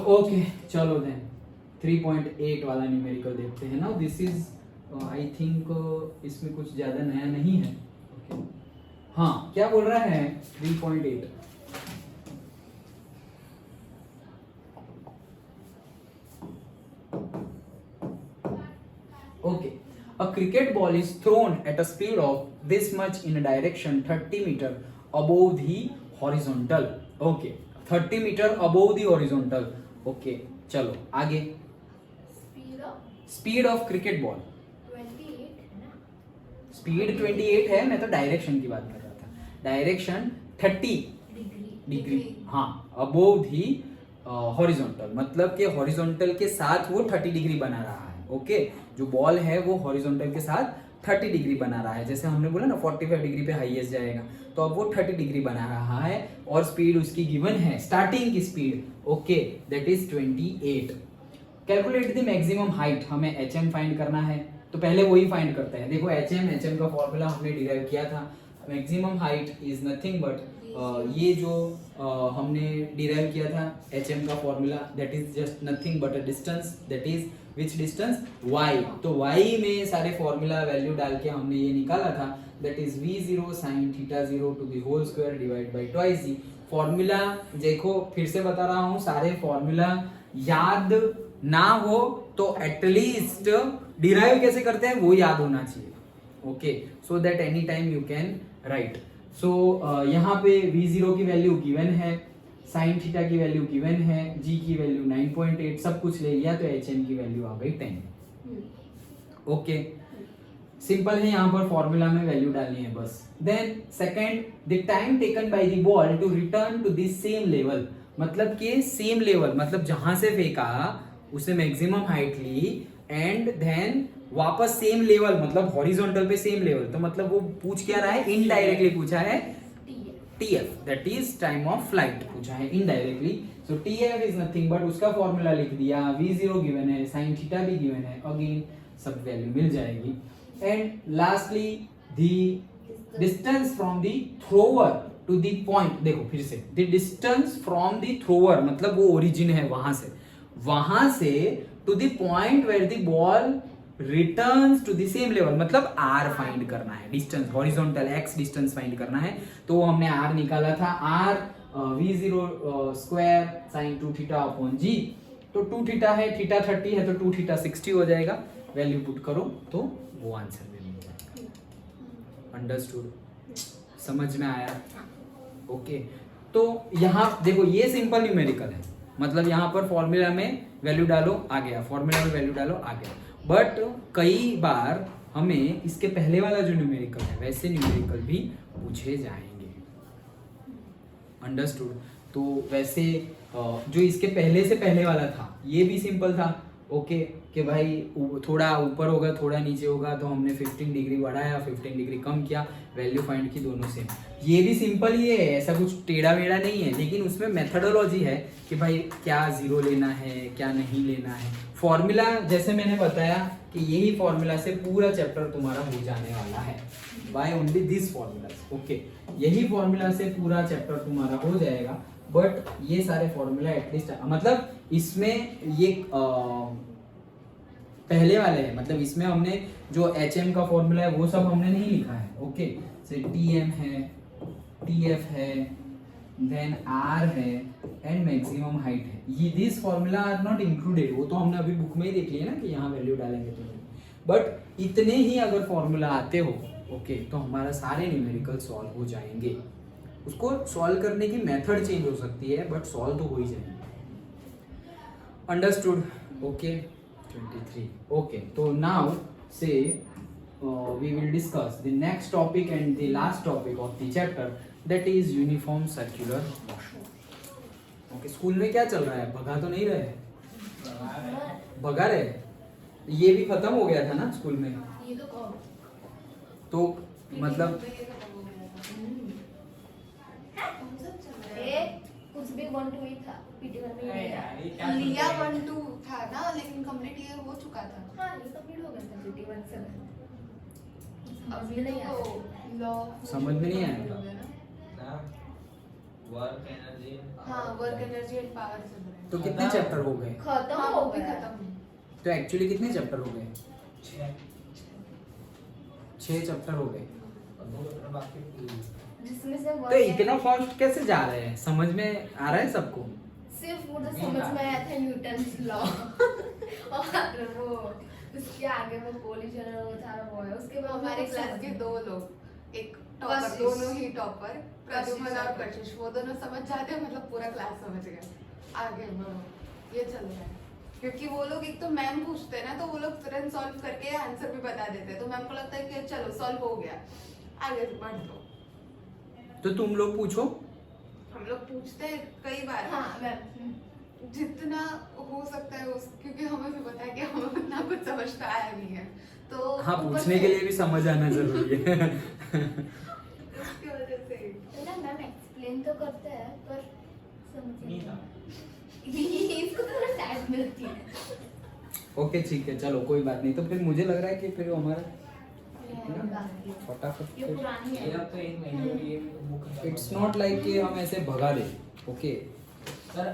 ओके चलो देन 3.8 वाला न्यूमेरिकल देखते हैं ना, दिस इज आई थिंक इसमें कुछ ज्यादा नया नहीं है, okay. हाँ क्या बोल रहा है 3.8, okay a cricket ball is thrown at a speed of this much in a direction 30 meter above the horizontal, okay 30 meter above the horizontal, okay चलो आगे, स्पीड ऑफ क्रिकेट बॉल 28 है ना, स्पीड 28 है, मैं तो डायरेक्शन की बात कर रहा था, डायरेक्शन 30 डिग्री, हाँ अबोव दी हॉरिजॉन्टल, मतलब कि हॉरिजॉन्टल के साथ वो 30 डिग्री बना रहा है, ओके जो बॉल है वो हॉरिजॉन्टल के साथ 30 डिग्री बना रहा है, जैसे हमने बोला ना 45 डिग्री पे हाईएस्ट जाएगा, तो अब वो 30 डिग्री बना रहा है और स्पीड उसकी गिवन है, स्टार्टिंग की speed, okay that is 28। Calculate the maximum height, हमें एचएम फाइंड करना है, तो पहले वही फाइंड करते हैं। देखो एच एम का फॉर्मूला हमने डिराइव किया था, maximum height is nothing but ये जो हमने डिराइव किया था एच एम का formula, that is just nothing but a distance, that is which distance y। तो y में सारे फॉर्मूला वैल्यू डाल के हमने ये निकाला था, that is v0 sin theta 0 to the whole square divide by twice g। Formula देखो फिर से बता रहा हूँ, सारे फॉर्मूला याद ना हो तो एटलीस्ट डिराइव कैसे करते हैं वो याद होना चाहिए, okay, so that any time you can write. So यहाँ पे v0 की वैल्यू गिवन है, साइन थीटा की वैल्यू गिवन है, g की वैल्यू 9.8 सब कुछ ले लिया, तो hm की वैल्यू आ गई 10। ओके, सिंपल है, यहाँ पर फॉर्मूला में वैल्यू डालनी है बस। Then second, the time taken by the ball to return to this same level, मतलब कि सेम लेवल मतलब जहां से फेंका उसने मैक्सिमम हाइट ली एंड देन वापस सेम लेवल मतलब हॉरिजॉन्टल पे सेम लेवल, तो मतलब वो पूछ क्या रहा है, इनडायरेक्टली पूछा है TF, that is time of flight पूछा है indirectly. So TF is nothing but उसका फॉर्मूला लिख दिया, v0 गिवन है, sin थीटा भी गिवन है, अगेन सब वैल्यू मिल जाएगी। And lastly the distance from the thrower to the point, देखो फिर से the distance from the thrower मतलब वो ओरिजिन है वहां से to the point where the ball returns to the same level, मतलब r फाइंड करना है, distance horizontal x distance find करना है। तो हमने r निकाला था, r v0 square sin 2 theta upon g, तो 2 थीटा है, थीटा 30 है तो 2 थीटा 60 हो जाएगा, वैल्यू पुट करो तो वो आंसर में मिल जाएगा। अंडरस्टूड, समझ में आया? ओके, तो यहाँ देखो ये सिंपल न्यूमेरिकल है, मतलब यहाँ पर फॉर्मूला में वैल्यू डालो आ गया, फॉर्मूला में वैल्यू डालो आ गया, बट कई बार हमें इसके पहले वाला जो न्यूमेरिकल है वैसे न्यूमेरिकल भी पूछे जाएंगे। अंडरस्टूड, तो वैसे जो इसके पहले से पहले वाला था ये भी सिंपल था, ओके, कि भाई थोड़ा ऊपर होगा थोड़ा नीचे होगा, तो हमने 15 डिग्री बढ़ाया 15 डिग्री कम किया, वैल्यू फाइंड की, दोनों सेम। ये भी सिंपल ही है, ऐसा कुछ टेढ़ा मेढ़ा नहीं है, लेकिन उसमें मेथडोलॉजी है कि भाई क्या जीरो लेना है क्या नहीं लेना है। फॉर्मूला जैसे मैंने बताया कि यही फॉर्मूला से पूरा चैप्टर तुम्हारा हो जाने वाला है, by only this formula, okay, यही फॉर्मूला से पूरा चैप्टर तुम्हारा हो जाएगा। बट ये सारे फॉर्मूला एटलीस्ट मतलब इसमें ये पहले वाले हैं, मतलब इसमें हमने जो HM का फॉर्मूला है वो सब हमने नहीं लिखा है, ओके, से TM है, TF है, देन R है एंड मैक्सिमम हाइट है, ये this formula are not included, वो तो हमने अभी बुक में ही देख लिया ना कि यहाँ वैल्यू डालेंगे तो, बट इतने ही अगर फॉर्मूला आते हो, ओके, तो हमारा सारे न्यूमेरिकल सॉल्व हो जाएंगे। उसको सॉल्व करने की मेथड चेंज हो सकती है बट सॉल्व तो हो ही जाएंगे। Understood, okay, 23, okay, so now say we will discuss the next topic and the last topic of the chapter, that is uniform circular motion। okay, school में क्या चल रहा है, भगा तो नहीं रहे, भगा रहे, ये भी खत्म हो गया था ना स्कूल में, ये तो कब, तो मतलब कुछ भी 1 2 ही था, पीटी 1 में ही था, लिया 1 2 था ना, लेकिन कंप्लीट ये हो चुका था। हाँ ये कंप्लीट हो गया था पीटी 1 से। अब ये नहीं आया, लॉ समझ में नहीं आया। वर्क एनर्जी, हाँ, वर्क एनर्जी एंड पावर चल रहा है। तो कितने चैप्टर हो गए, खत्म हाँ, हो वो भी गया। खत्म। तो एक्चुअली कितने चैप्टर हो गए, 6 चैप्टर हो गए, जिसमें से तो इतना फास्ट कैसे जा रहे हैं, समझ में आ रहा है सबको? सिर्फ मुझे समझ में आया था न्यूटन्स लॉ और वो उसके आगे वो कोलिजन और वो था वो है, उसके बाद हमारे मुझे क्लास समझ के में- 2 लोग, एक टॉपर, कशिश। दोनों ही टॉपर, प्रद्युमन और कशिश। कशिश, वो दोनों समझ जाते हैं, मतलब पूरा क्लास समझ गया। आगे बढ़ो, ये चल रहा है, क्योंकि वो लोग एक तो मैम पूछते हैं ना, तो वो लोग तुरंत सॉल्व करके आंसर भी बता देते हैं, तो मैम को लगता है कि चलो सॉल्व हो गया, आगे बढ़ दो। तो तुम लोग पूछो, हम लोग पूछते हैं कई बार, हाँ मैम, जितना हो सकता है उस, क्योंकि हमें भी पता है कि हमें उतना कुछ समझ तो आया नहीं है, तो हाँ ऊपर पूछने से- के लिए भी समझ आना जरूरी है। उसकी वजह से ना मैम एक्सप्लेन तो करते हैं पर समझ नहीं था। इसको थोड़ा टाइम मिलती है। ओके ठीक है, चलो कोई बात नहीं। तो फिर मुझे लग रहा है कि फिर हमारा फटाफट, ये पुरानी ये है। अब तो एक महीने में ये बुक खत्म इट्स हो नॉट लाइक कि हम ऐसे भगा दें। ओके गया। सर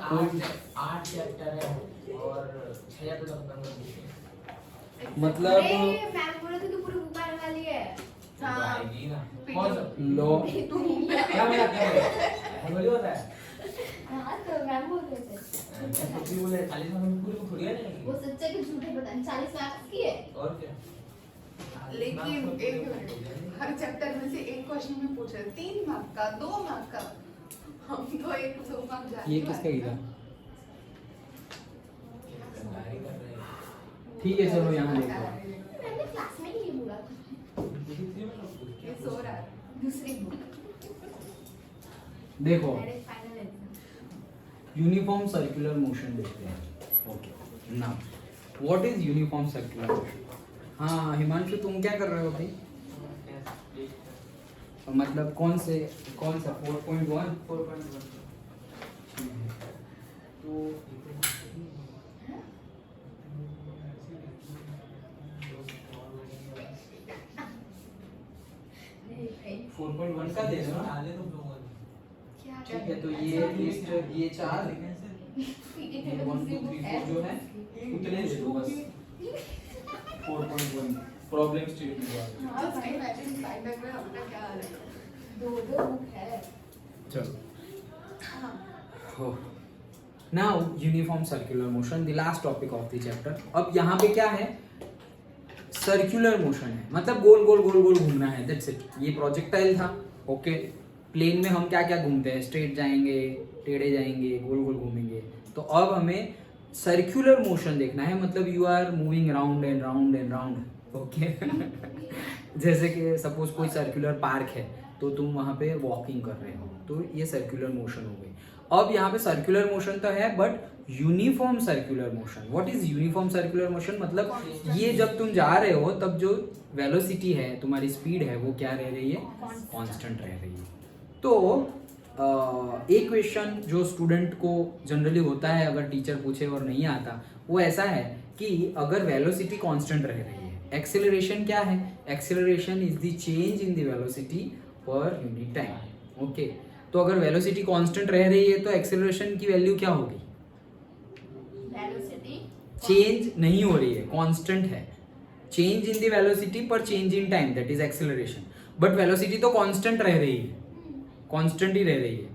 8 चैप्टर है और 6 चैप्टर खत्म कर दिए। मतलब अरे मैम बोले थे कि पूरी बुक आने वाली है। हाँ आएगी ना। कौन सा? लो क्या मजाक कर रहे हो? मुझे पता है। हाँ तो मैम बोल रहे थे। कुछ भी बोले 40 में पूरी बुक थोड़ी आ वो जाएगी। सच्चा कि झूठे पता नहीं 40 मार्क्स की है। और क्या? लेकिन एक मिनट, हर चैप्टर में से एक क्वेश्चन में पूछ रहे 3 मार्क का 2 मार्क का, हम तो 1-2 मार्क जाने ये किसका गिरा? तैयारी कर रहे हैं। ठीक है चलो यहाँ देखो। मैंने क्लास में ही ये बोला था। ये सो रहा है। दूसरी बुक देखो मेरे final exam. Uniform circular motion देखते हैं। Okay now what is uniform circular motion? हाँ हिमांशु तुम क्या कर रहे हो अभी? मतलब कौन सा 4.1? 4.1 तो नहीं भाई 4.1 का दे दो ना। आगे तुम लोगों ने क्या ठीक है तो ये लिस्ट ये 4 पीटी ये 1 2 3 4 जो है उतने दे दो बस। 4.1 प्रॉब्लम स्टेटमेंट वाले। हाँ Just भाई imagine साइड में अपना क्या हाल है। दो बुक है। चलो हाँ now uniform circular motion the last topic of the chapter. अब यहाँ पे क्या है? सर्कुलर मोशन है, मतलब गोल गोल गोल गोल घूमना है, दैट्स इट। ये प्रोजेक्टाइल था। ओके प्लेन में हम क्या क्या घूमते हैं? स्ट्रेट जाएंगे, टेढ़े जाएंगे, गोल गोल घूमेंगे। तो अब हमें सर्कुलर मोशन देखना है, मतलब you are moving round and round and round. Okay जैसे कि सपोज कोई सर्कुलर पार्क है तो तुम वहाँ पे वॉकिंग कर रहे हो, तो ये सर्कुलर मोशन हो गई। अब यहाँ पे सर्कुलर मोशन तो है but uniform circular motion. What is uniform circular motion? मतलब ये जब तुम जा रहे हो तब जो वेलोसिटी है, तुम्हारी स्पीड है, वो क्या रह रही है? कांस्टेंट रह रही है। तो एक क्वेश्चन जो स्टूडेंट को जनरली होता है अगर टीचर पूछे और नहीं आता, वो ऐसा है कि अगर वेलोसिटी कांस्टेंट रह रही है, एक्सेलरेशन क्या है? Acceleration is the change in the velocity per unit time. Okay तो अगर वेलोसिटी कांस्टेंट रह रही है तो एक्सेलरेशन की वैल्यू क्या होगी? वेलोसिटी चेंज नहीं हो रही है, कांस्टेंट है। चेंज इन द वेलोसिटी पर change in time, that is acceleration. But velocity तो कांस्टेंट रह रही है, कांस्टेंट ही रह रही है।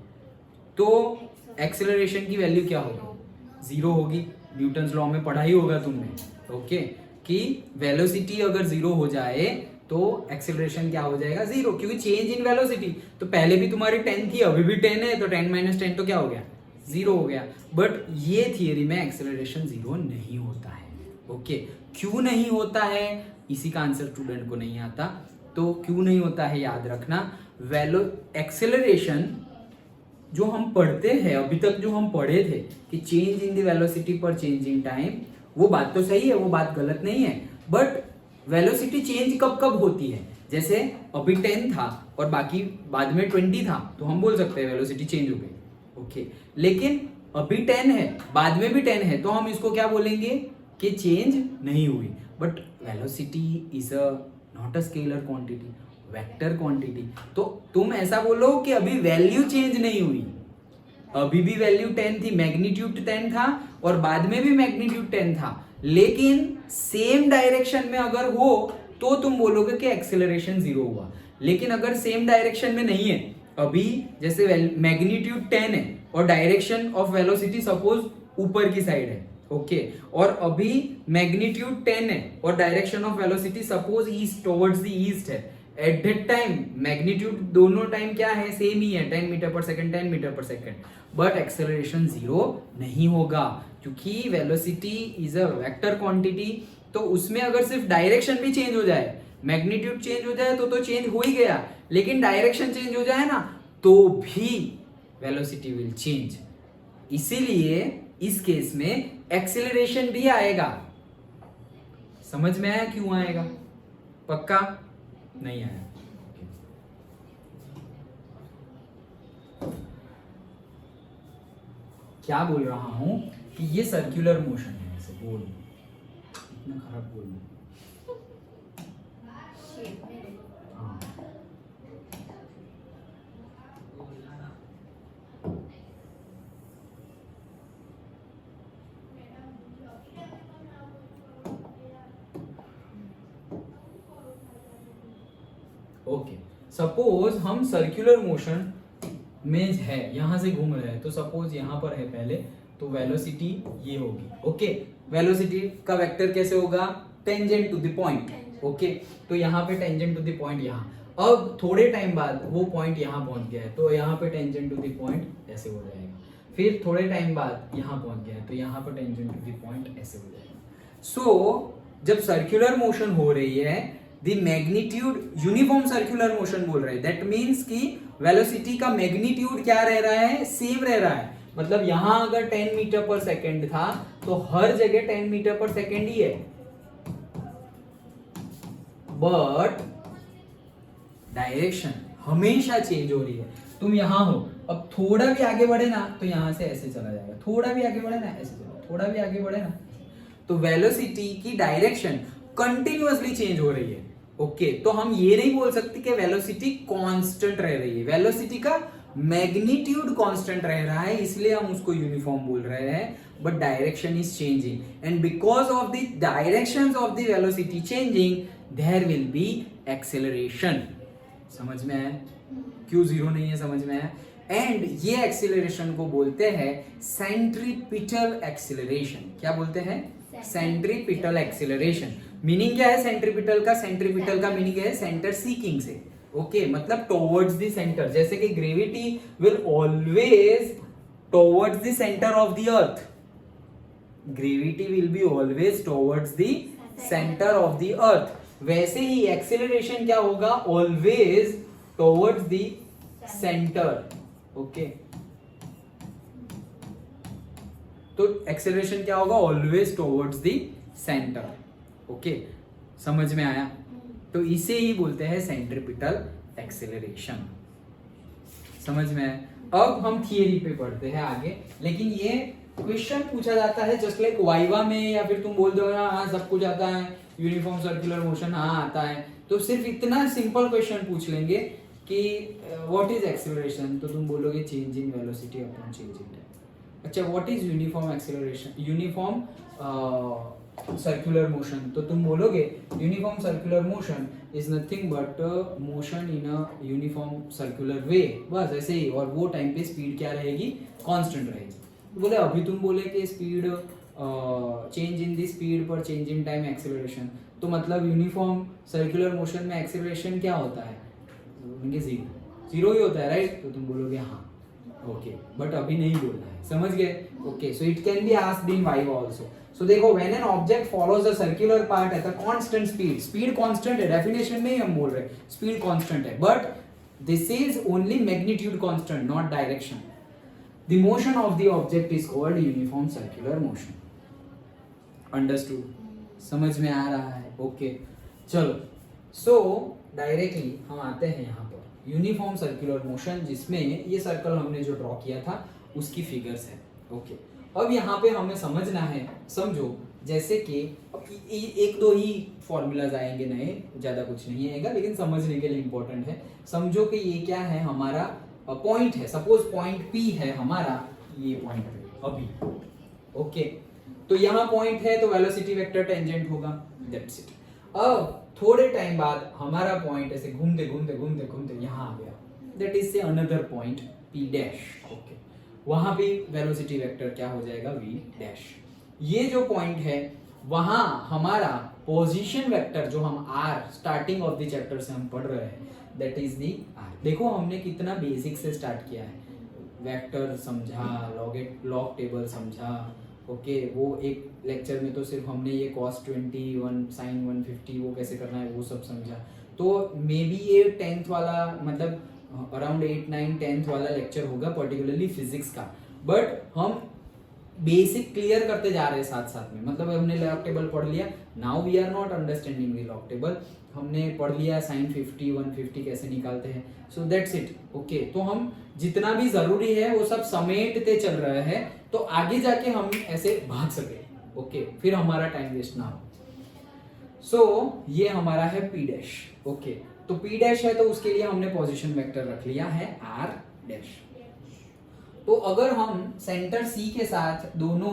तो एक्सेलरेशन की वैल्यू क्या होगी? 0 होगी। न्यूटन्स लॉ में पढ़ा ही होगा तुमने। ओके कि वेलोसिटी अगर 0 हो जाए तो एक्सेलरेशन क्या हो जाएगा? 0, क्योंकि चेंज इन वेलोसिटी। तो पहले भी तुम्हारी 10 थी, अभी भी 10 है, तो 10 - 10 तो क्या हो गया? 0 हो गया। बट ये थियरी में एक्सेलरेशन 0 नहीं होता है। ओके क्यों नहीं होता है? इसी का आंसर स्टूडेंट को नहीं आता। तो क्यों नहीं होता है याद रखना। एक्सेलरेशन जो हम पढ़ते हैं, अभी तक जो हम पढ़े थे कि चेंज इन द वेलोसिटी पर चेंज इन टाइम, वो बात तो सही है, वो बात गलत नहीं है। बट वेलोसिटी चेंज कब कब होती है? जैसे अभी 10 था और बाकी बाद में 20 था, तो हम बोल सकते हैं वेलोसिटी चेंज हो गई। ओके लेकिन अभी 10 है, बाद में भी 10 है, तो हम इसको क्या बोलेंगे कि चेंज नहीं हुई। But velocity is a not a scalar quantity, vector quantity. तो तुम ऐसा बोलो कि अभी वैल्यू चेंज नहीं हुई, अभी भी वैल्यू 10 थी, मैग्नीट्यूड 10 था और बाद में भी मैग्नीट्यूड 10 था, लेकिन सेम डायरेक्शन में अगर हो तो तुम बोलोगे कि एक्सेलरेशन 0 हुआ। लेकिन अगर सेम डायरेक्शन में नहीं है, अभी जैसे मैग्नीट्यूड 10 है और डायरेक्शन ऑफ वेलोसिटी सपोज ऊपर की साइड है, ओके और अभी मैग्नीट्यूड 10 है और direction of velocity suppose east, towards the east है, एट दैट टाइम मैग्नीट्यूड दोनों टाइम क्या है? सेम ही है, 10 metre per second 10 metre per second. But acceleration 0 नहीं होगा क्योंकि velocity is a vector quantity. तो उसमें अगर सिर्फ डायरेक्शन भी चेंज हो जाए, मैग्नीट्यूड चेंज हो जाए तो चेंज हो ही गया, लेकिन डायरेक्शन चेंज हो जाए ना तो भी वेलोसिटी विल चेंज। इसीलिए इस केस में एक्सेलरेशन भी आएगा। समझ में आया क्यों आएगा? पक्का? नहीं आया? क्या बोल रहा हूं कि ये सर्कुलर मोशन है, ऐसे गोल। इतना खराब बोल रहा शेप में हाँ ओके सपोज हम सर्कुलर मोशन में है, यहां से घूम रहे हैं, तो सपोज यहां पर है पहले, तो वेलोसिटी ये होगी। ओके वेलोसिटी का वेक्टर कैसे होगा? Tangent to the point. Okay तो यहाँ पे टेंजेंट टू द पॉइंट यहाँ, अब थोड़े टाइम बाद वो पॉइंट यहाँ पहुंच गया है, तो यहाँ पे टेंजेंट टू द पॉइंट ऐसे हो जाएगा। फिर थोड़े टाइम बाद यहाँ पहुंच गया है, तो यहाँ पे टेंजेंट टू द पॉइंट ऐसे हो जाएगा। सो जब सर्कुलर मोशन हो रही है, the magnitude uniform circular motion बोल रहे हैं, दैट मीन्स कि वेलोसिटी का मैग्नीट्यूड क्या रह रहा है? सेम रह रहा है। मतलब यहां अगर 10 मीटर पर सेकेंड था तो हर जगह 10 मीटर पर सेकेंड ही है, बट डायरेक्शन हमेशा चेंज हो रही है। तुम यहां हो, अब थोड़ा भी आगे बढ़े ना तो यहां से ऐसे चला जाएगा, थोड़ा भी आगे बढ़े ना ऐसे चला, थोड़ा भी आगे बढ़े ना, तो वेलोसिटी की डायरेक्शन कंटिन्यूअसली चेंज हो रही है। ओके तो हम ये नहीं बोल सकते कि वेलोसिटी कांस्टेंट रह रही है, वेलोसिटी का मैग्नीट्यूड कांस्टेंट रह रहा है, इसलिए हम उसको यूनिफॉर्म बोल रहे हैं, but direction is changing and because of the directions of the velocity changing their will be acceleration. समझ में आया? क्यों जीरो नहीं है? समझ में आया? एंड ये एक्सेलरेशन को बोलते हैं सेंट्रीपिटल एक्सेलरेशन। क्या बोलते हैं? Centripetal acceleration. मीनिंग क्या है सेंट्रीपिटल का? सेंट्रीपिटल का मीनिंग है सेंटर सीकिंग से। ओके मतलब टुवर्ड्स द सेंटर, जैसे कि gravity will always towards the centre of the earth, gravity will be always towards the centre of the earth, वैसे ही एक्सेलरेशन क्या होगा? Always towards the centre. Okay तो acceleration क्या होगा? Always towards the centre. Okay समझ में आया? तो इसे ही बोलते हैं सेंट्रीपिटल एक्सेलरेशन। समझ में आया? अब हम थियरी पे पढ़ते हैं आगे, लेकिन ये क्वेश्चन पूछा जाता है जस्ट लाइक वाइवा में, या फिर तुम बोल दो हाँ सब कुछ आता है, यूनिफॉर्म सर्कुलर मोशन हाँ आता है, तो सिर्फ इतना सिंपल क्वेश्चन पूछ लेंगे कि व्हाट इज एक्सेलरेशन, तो तुम बोलोगे change in velocity upon change in time. अच्छा what is uniform acceleration, uniform circular motion, तो तुम बोलोगे uniform circular motion is nothing but motion in a uniform circular way, बस ऐसे ही, और वो टाइम पे स्पीड क्या रहेगी? कांस्टेंट रहेगी। तो बोले अभी तुम बोले कि speed change in the speed पर चेंज इन टाइम एक्सेलरेशन, तो मतलब यूनिफॉर्म सर्कुलर मोशन में एक्सेलरेशन क्या होता है? जीरो ही होता है, राइट? तो तुम बोलोगे हाँ ओके, बट अभी नहीं बोलना है। समझ गए? Okay so it can be asked in viva also. So देखो when an object follows a circular path at a constant speed, speed constant है, डेफिनेशन में ही हम बोल रहे हैं स्पीड कांस्टेंट है, but this is only magnitude constant not direction. The motion of the object is called uniform circular motion. Understood? समझ में आ रहा है? ओके चलो सो डायरेक्टली हम आते हैं यहाँ पर यूनिफॉर्म सर्कुलर मोशन, जिसमें ये सर्कल हमने जो ड्रॉ किया था उसकी फिगर्स है। ओके अब यहाँ पे हमें समझना है, समझो जैसे कि एक दो ही फॉर्मूलाज आएंगे नए, ज्यादा कुछ नहीं आएगा, लेकिन समझने के लिए इंपॉर्टेंट है। समझो कि ये क्या है? हमारा पॉइंट है, सपोज पॉइंट पी है हमारा, ये पॉइंट है अभी। ओके तो यहाँ पॉइंट है तो वेलोसिटी वेक्टर टेंजेंट होगा, दैट्स इट। अब थोड़े टाइम बाद हमारा पॉइंट ऐसे घूमते घूमते घूमते घूमते यहाँ आ गया, that is say another point P dash. Okay वहां भी वेलोसिटी वेक्टर क्या हो जाएगा? V dash. ये जो पॉइंट है वहां हमारा पोजीशन वेक्टर जो हम are starting of the chapter से हम पढ़ रहे हैं, दैट इज दी आर। देखो हमने कितना बेसिक से स्टार्ट किया है, वेक्टर समझा, लॉग टेबल समझा। ओके वो एक लेक्चर में तो सिर्फ हमने ये cos 21 sin 150 वो कैसे करना है वो सब समझा। तो मे बी ये 10th वाला मतलब अराउंड 8, 9, 10th वाला लेक्चर होगा पर्टिकुलरली फिजिक्स का, बट हम बेसिक क्लियर करते जा रहे हैं साथ साथ में। मतलब हमने लॉग टेबल पढ़ लिया, now we are not understanding the log table, हमने पढ़ लिया sin 50 150 कैसे निकालते हैं, सो दैट्स इट। ओके तो हम जितना भी जरूरी है वो सब समेटते चल रहे हैं, तो आगे जाके हम ऐसे भाग सके। ओके फिर हमारा टाइम वेस्ट ना हो। सो ये हमारा है पी डैश। ओके, तो पी डैश है तो उसके लिए हमने पोजीशन वेक्टर रख लिया है आर डैश। तो अगर हम सेंटर सी के साथ दोनों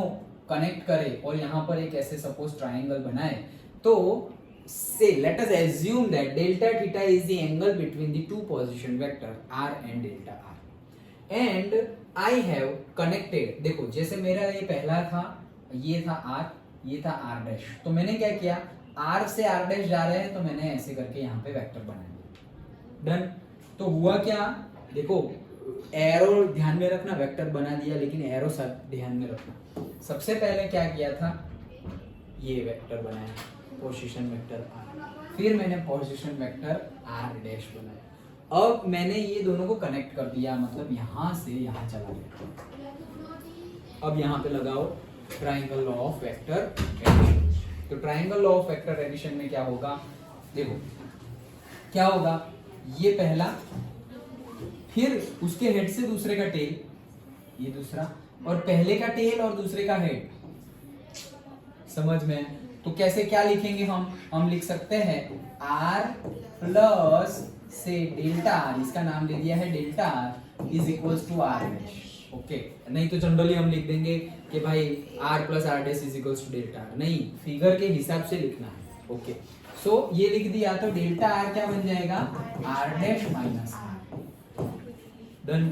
कनेक्ट करें और यहाँ पर एक ऐसे सपोज ट्राइंगल बनाए, तो से let us assume that delta theta is the angle between the two position vector r and delta r and I have connected। देखो जैसे मेरा ये पहला था, ये था r, ये था r डैश, तो मैंने क्या किया, r से r डैश जा रहे हैं तो मैंने ऐसे करके यहाँ पे वेक्टर बना दिया। डन। तो हुआ क्या, देखो एरो ध्यान में रखना, वेक्टर बना दिया लेकिन एरो सब ध्यान में रखना। सबसे पहले क्या किया था, ये वेक्टर बनाया पोजीशन वेक्टर r, फिर मैंने पोजीशन वेक्टर r डैश बनाया। अब मैंने ये दोनों को कनेक्ट कर दिया, मतलब यहाँ से यहाँ चला गया। अब यहाँ पे लगाओ triangle law of vector addition. तो triangle law of vector addition में क्या होगा, देखो क्या होगा, ये पहला, फिर उसके हेड से दूसरे का टेल, ये दूसरा, और पहले का टेल और दूसरे का हेड। समझ में? तो कैसे क्या लिखेंगे हम लिख सकते हैं r plus say delta r, इसका नाम दे दिया है delta r is equals to r dash. Okay, नहीं तो जनरली हम लिख देंगे कि भाई r plus r dash is equals to delta r, नहीं, फिगर के हिसाब से लिखना है। ओके, सो ये लिख दिया, तो डेल्टा r क्या बन जाएगा, r dash minus r। Done.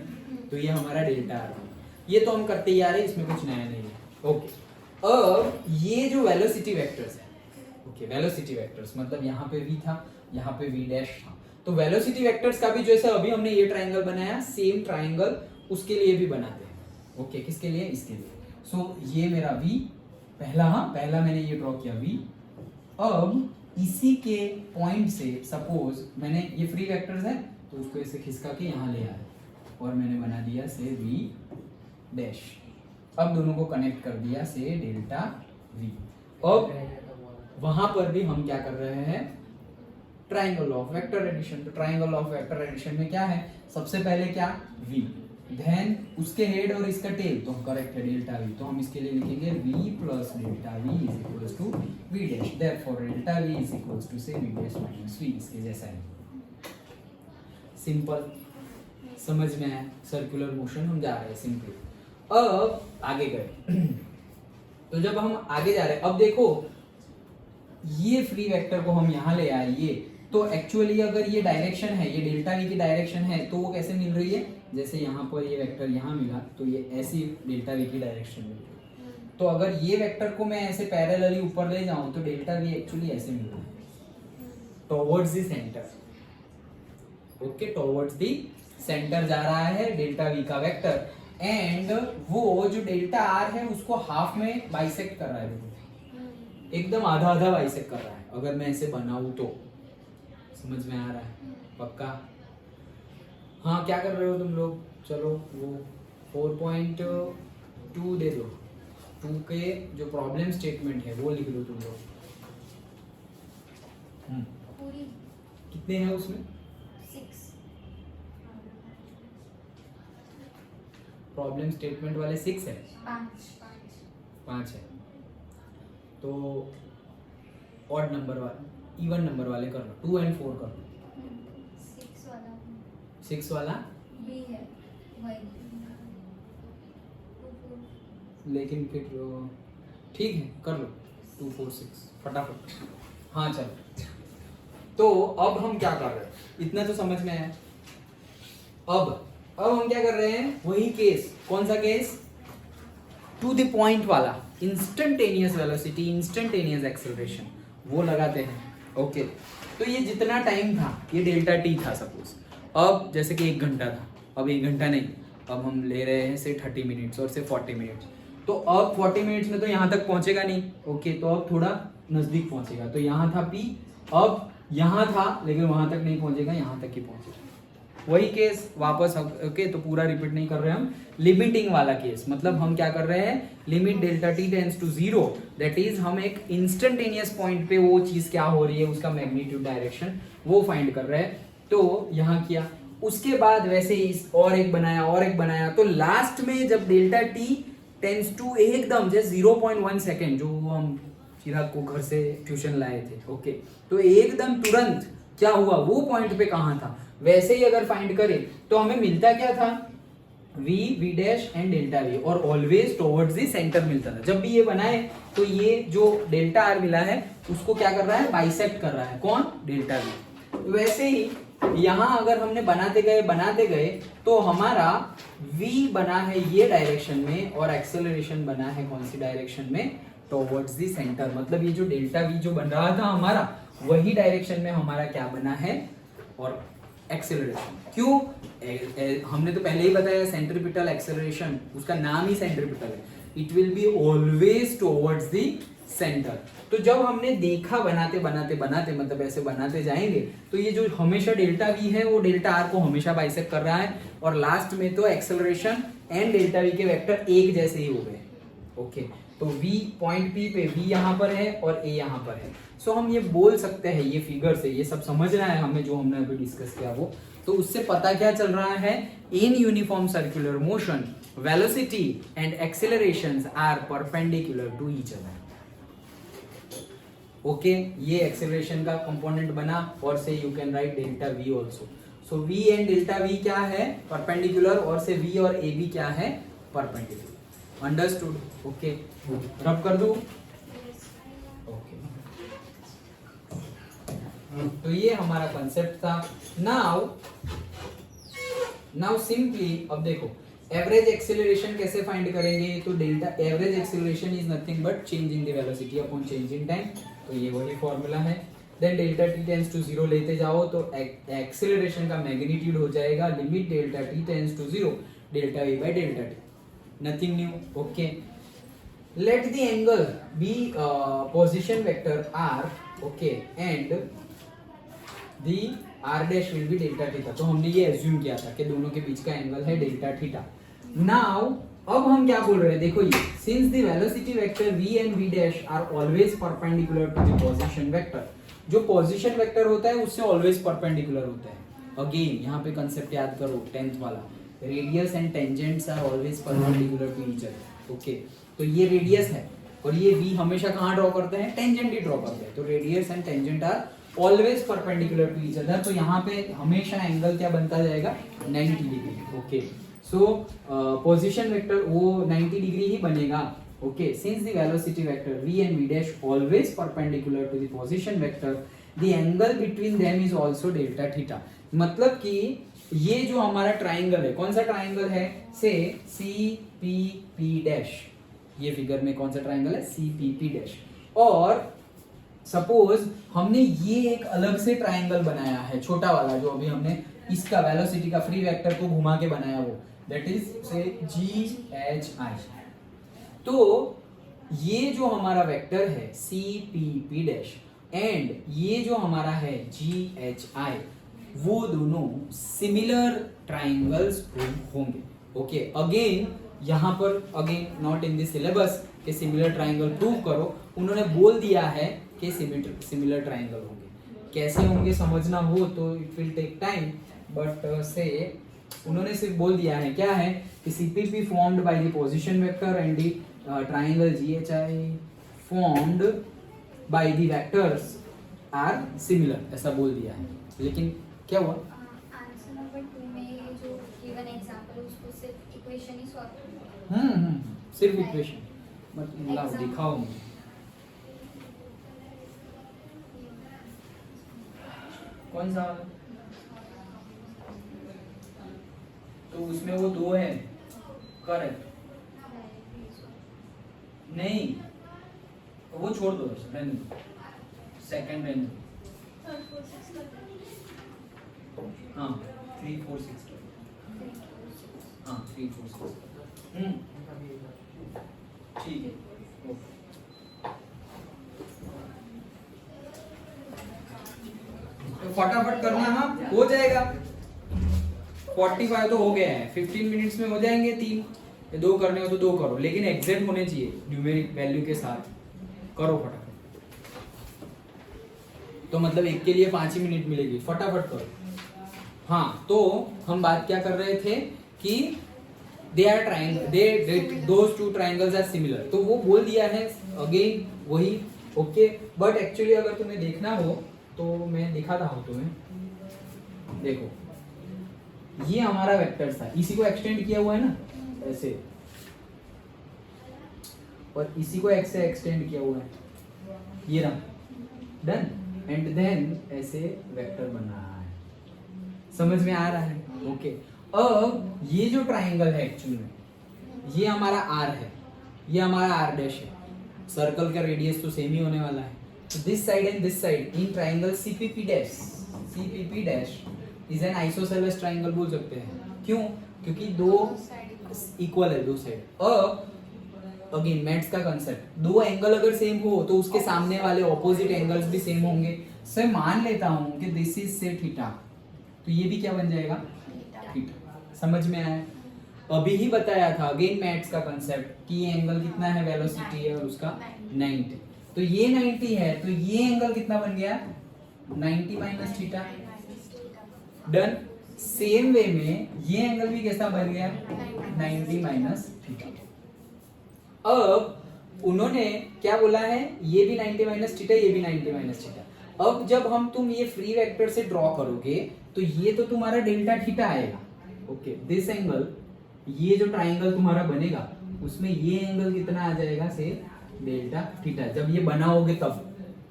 तो ये हमारा डेल्टा r, ये तो हम करते ही आ रहे हैं, इसमें कुछ नया नहीं है। ओके, अब ये जो वेलोसिटी वेक्टर्स है, ओके वेलोसिटी वेक्टर्स मतलब यहाँ पे v था, यहाँ पे v डैश था, तो वेलोसिटी वेक्टर्स का भी जैसे अभी हमने ये ट्राइंगल बनाया, सेम ट्राइंगल उसके लिए भी बनाते हैं। ओके, किसके लिए, इसके लिए। सो ये मेरा v पहला, हाँ पहला मैंने ये ड्रॉ किया v। अब इसी के पॉइंट से सपोज मैंने ये फ्री वेक्टर्स है तो उसको ऐसे खिसका के यहाँ ले आया और मैंने बना दिया से v डैश। अब दोनों को कनेक्ट कर दिया से डेल्टा v। अब वहां पर भी हम क्या कर रहे हैं, ट्राइंगल ऑफ वेक्टर एडिशन। तो ट्राइंगल ऑफ वेक्टर एडिशन में क्या है, सबसे पहले क्या v, देन उसके हेड और इसका टेल, तो करेक्ट है डेल्टा v, तो हम इसके लिए लिखेंगे v plus delta v is equals to v dash. Therefore delta v is equals to say v dash minus v, इसके जैसा है। सिंपल, समझ में है, सर्कुलर मोशन हम जा रहे हैं सिंपली। अब आगे गए तो जब हम आगे जा रहे हैं, अब देखो ये फ्री वेक्टर को हम यहाँ ले आए, ये तो एक्चुअली अगर ये डायरेक्शन है, ये डेल्टा v की डायरेक्शन है, तो वो कैसे मिल रही है, जैसे यहाँ पर ये वेक्टर यहाँ मिला तो ये ऐसी डेल्टा v की डायरेक्शन मिल रही है। तो अगर ये वेक्टर को मैं ऐसे पैरेलली ऊपर ले जाऊं तो डेल्टा v एक्चुअली ऐसे मिल रहा है, towards the centre. Okay, towards the centre जा रहा है डेल्टा v का वेक्टर, एंड वो जो डेल्टा r है उसको हाफ में बाइसेक्ट कर रहा है, देखो एकदम आधा आधा बाइसेक्ट कर रहा है। अगर मैं ऐसे बनाऊं तो समझ में आ रहा है पक्का? हाँ, क्या कर रहे हो तुम लोग, चलो वो 4.2 दे दो, 2 के जो प्रॉब्लम स्टेटमेंट है वो लिख दो तुम लोग। कितने हैं उसमें, 6 प्रॉब्लम स्टेटमेंट वाले 6 है, 5 है, तो ऑड नंबर वाले, इवन नंबर वाले कर लो, 2 and 4 कर लो। 6 वाला बी है वही, लेकिन फिर ठीक है कर लो, 2 4 6 फटाफट। हाँ चलो, तो अब हम क्या कर रहे हैं, इतना तो समझ में आया। अब हम क्या कर रहे हैं, वही केस, कौन सा केस, टू द पॉइंट वाला, इंस्टेंटेनियस वेलोसिटी, इंस्टेंटेनियस एक्सेलरेशन, वो लगाते हैं। ओके, तो ये जितना टाइम था, ये डेल्टा टी था सपोज, अब जैसे कि 1 घंटा था, अब 1 घंटा नहीं, अब हम ले रहे हैं से 30 मिनट्स और से 40 मिनट्स। तो अब 40 मिनट्स में तो यहाँ तक पहुंचेगा नहीं। ओके, तो अब थोड़ा नजदीक पहुंचेगा, तो यहाँ था P, अब यहाँ था लेकिन वहां तक नहीं पहुंचेगा, यहाँ तक ही पहुंचेगा। वही केस वापस। ओके, तो पूरा रिपीट नहीं कर रहे हम, लिमिटिंग वाला केस, मतलब हम क्या कर रहे हैं, limit delta T tends to 0, that is हम एक इंस्टेंटेनियस पॉइंट पे वो चीज क्या हो रही है, उसका मैग्नीट्यूड डायरेक्शन वो फाइंड कर रहे हैं। तो यहाँ किया, उसके बाद वैसे ही और एक बनाया, तो लास्ट में जब डेल्टा टी टेंड्स टू एकदम जैसे 0.1 सेकेंड, जो हम चिराग को घर से ट्यूशन लाए थे, ओके। तो एकदम तुरंत क्या हुआ, वो पॉइंट पे कहाँ था, वैसे ही अगर फाइंड करें तो हमें मिलता क्या था, v, v dash and delta v, और ऑलवेज टुवर्ड्स द सेंटर मिलता था। जब भी ये बनाए तो ये जो डेल्टा r मिला है उसको क्या कर रहा है, बाइसेक्ट कर रहा है, कौन, डेल्टा v। वैसे ही यहाँ अगर हमने बनाते गए तो हमारा v बना है ये डायरेक्शन में और एक्सेलरेशन बना है कौन सी डायरेक्शन में, टुवर्ड्स द सेंटर। मतलब ये जो डेल्टा v जो बन रहा था हमारा, वही डायरेक्शन में हमारा क्या बना है, और एक्सेलरेशन। क्यों, हमने तो पहले ही बताया सेंट्रीपिटल एक्सेलरेशन, उसका नाम ही सेंट्रीपिटल है, it will be always towards the centre. तो जब हमने देखा बनाते मतलब ऐसे बनाते जाएंगे तो ये जो हमेशा डेल्टा v है वो डेल्टा r को हमेशा बाइसेक्ट कर रहा है, और लास्ट में तो एक्सेलरेशन एंड डेल्टा v के वेक्टर एक जैसे ही हो गए, ओके। तो v पॉइंट p पे v यहाँ पर है और a यहाँ पर है। सो हम ये बोल सकते हैं, ये फिगर से ये सब समझना है हमें जो हमने अभी डिस्कस किया वो, तो उससे पता क्या चल रहा है, in uniform circular motion velocity and accelerations are perpendicular to each other, okay. ये एक्सेलरेशन का कंपोनेंट बना, और say you can write delta v also. So v and delta v क्या है, परपेंडिकुलर, और से v और a b क्या है, परपेंडिकुलर। Understood, okay. रब कर दूं, ओके। तो ये हमारा कंसेप्ट था। नाउ सिंपली अब देखो एवरेज एक्सेलरेशन कैसे फाइंड करेंगे, तो delta average acceleration is nothing but change in the velocity upon change in time, तो ये वही फॉर्मूला है। Then delta t tends to 0 लेते जाओ तो एक्सेलरेशन का मैग्नीट्यूड हो जाएगा limit delta t tends to 0 delta v by delta t, nothing new, okay. Let the angle be position vector r, okay, and the r dash will be delta theta. तो हमने ये assume किया था कि दोनों के बीच का एंगल है डेल्टा थीटा। नाउ अब हम क्या बोल रहे हैं, देखो ये since the velocity vector v and v dash are always perpendicular to the position vector, जो पोजीशन वेक्टर होता है उससे ऑलवेज परपेंडिकुलर होता है। अगेन यहाँ पे कंसेप्ट याद करो 10th वाला, radius and tangents are always perpendicular to each other, okay. तो ये रेडियस है और ये v हमेशा कहाँ ड्रॉ करते हैं, टेंजेंट ही ड्रॉ करते हैं, तो radius and tangent are always perpendicular to each other. तो यहाँ पे हमेशा एंगल क्या बनता जाएगा, 90 degree, okay. So position vector वो 90 डिग्री ही बनेगा, okay. Since the velocity vector v and v dash always perpendicular to the position vector, the angle between them is also delta theta. मतलब कि ये जो हमारा ट्राइंगल है, कौन सा ट्राइंगल है, से CPP डैश, ये फिगर में कौन सा ट्राइंगल है, CPP डैश, और सपोज हमने ये एक अलग से ट्राइंगल बनाया है, छोटा वाला जो अभी हमने इसका वेलोसिटी का फ्री वेक्टर को घुमा के बनाया वो, दैट इज से GHI। तो ये जो हमारा वेक्टर है CPP डैश एंड ये जो हमारा है GHI, वो दोनों सिमिलर ट्राइंगल्स होंगे, ओके। अगेन यहाँ पर again not in the syllabus के सिमिलर ट्राइंगल प्रूव करो, उन्होंने बोल दिया है कि सिमिलर ट्राइंगल होंगे। कैसे होंगे समझना हो तो it will take time, but say उन्होंने सिर्फ बोल दिया है क्या है कि CPP formed by the position vector and the triangle GHI formed by the vectors are similar, ऐसा बोल दिया है। लेकिन क्या हुआ, आंसर नंबर 2 में ये जो गिवन एग्जांपल है उसको सिर्फ इक्वेशन ही सॉल्व करना सिर्फ इक्वेशन, मतलब दिखाओ मुझे। कौन सा, तो उसमें वो दो है, करेक्ट, नहीं वो छोड़ दो, रहने दो, सेकंड रहने दो, हाँ 3 4 6, हाँ 3 4 6, ठीक है, ओके। तो फटाफट करना, हाँ हो जाएगा, 45 तो हो गया है, 15 मिनट्स में हो जाएंगे 3, 2 करने हो तो 2 करो, लेकिन एग्जैक्ट होने चाहिए न्यूमेरिक वैल्यू के साथ, करो फटाफट। तो मतलब एक के लिए 5 ही मिनट मिलेगी, फटाफट करो। हाँ, तो हम बात क्या कर रहे थे कि they are triangle, those two triangles are similar, तो वो बोल दिया है अगेन वही ओके, बट एक्चुअली अगर तुम्हें देखना हो तो मैं दिखाता हूँ तुम्हें। देखो ये हमारा वेक्टर था, इसी को एक्सटेंड किया हुआ है ना ऐसे, और इसी को x से एक्सटेंड किया हुआ है, ये रहा, डन। एंड देन ऐसे वेक्टर बन रहा है, समझ में आ रहा है? ओके अब ये जो ट्राइंगल है एक्चुअली में, ये हमारा r है, ये हमारा r डैश है, सर्कल का रेडियस तो सेम ही होने वाला है। तो this side and this side in triangle CPP dash is an isosceles triangle बोल सकते हैं। क्यों? क्योंकि दो इक्वल है, दो साइड। अब अगेन मैथ्स का कंसेप्ट, दो एंगल अगर सेम हो तो उसके सामने वाले ऑपोजिट एंगल्स भी सेम होंगे। सर मान लेता हूं कि दिस इज से थीटा, तो ये भी क्या बन जाएगा? थीटा। समझ में आया? अभी ही बताया था अगेन मैथ्स का कंसेप्ट कि ये एंगल कितना है, वेलोसिटी है और उसका 90, तो ये 90 है, तो ये एंगल कितना बन गया? 90 minus theta. Done. Same way में ये एंगल भी कैसा बन गया? 90 माइनस थीटा। अब उन्होंने क्या बोला है, ये भी 90 माइनस थीटा, ये भी 90 माइनस थीटा। अब जब तुम ये फ्री वेक्टर से ड्रॉ करोगे तो ये तो तुम्हारा डेल्टा थीटा आएगा। ओके दिस एंगल, ये जो ट्राइंगल तुम्हारा बनेगा उसमें ये एंगल कितना आ जाएगा? से डेल्टा थीटा, जब ये बनाओगे तब।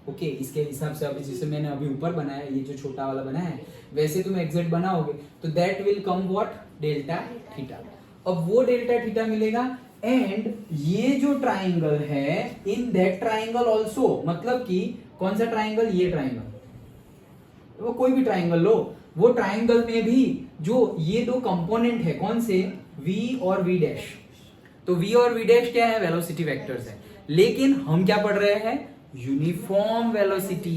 ओके इसके हिसाब से अभी जैसे मैंने अभी ऊपर बनाया, ये जो छोटा वाला बनाया है, वैसे तुम एग्जैक्ट बनाओगे तो that will come what? Delta theta. अब वो डेल्टा थीटा मिलेगा एंड ये जो ट्राइंगल है इन दैट ट्राइंगल आल्सो, मतलब कि कौन सा ट्राइंगल? ये ट्राइंगल, वो कोई भी ट्राइंगल लो, वो ट्राइंगल में भी जो ये दो कंपोनेंट है, कौन से? v और v डैश। तो v और v डैश क्या है? वेलोसिटी वेक्टर्स है, लेकिन हम क्या पढ़ रहे हैं? Uniform velocity.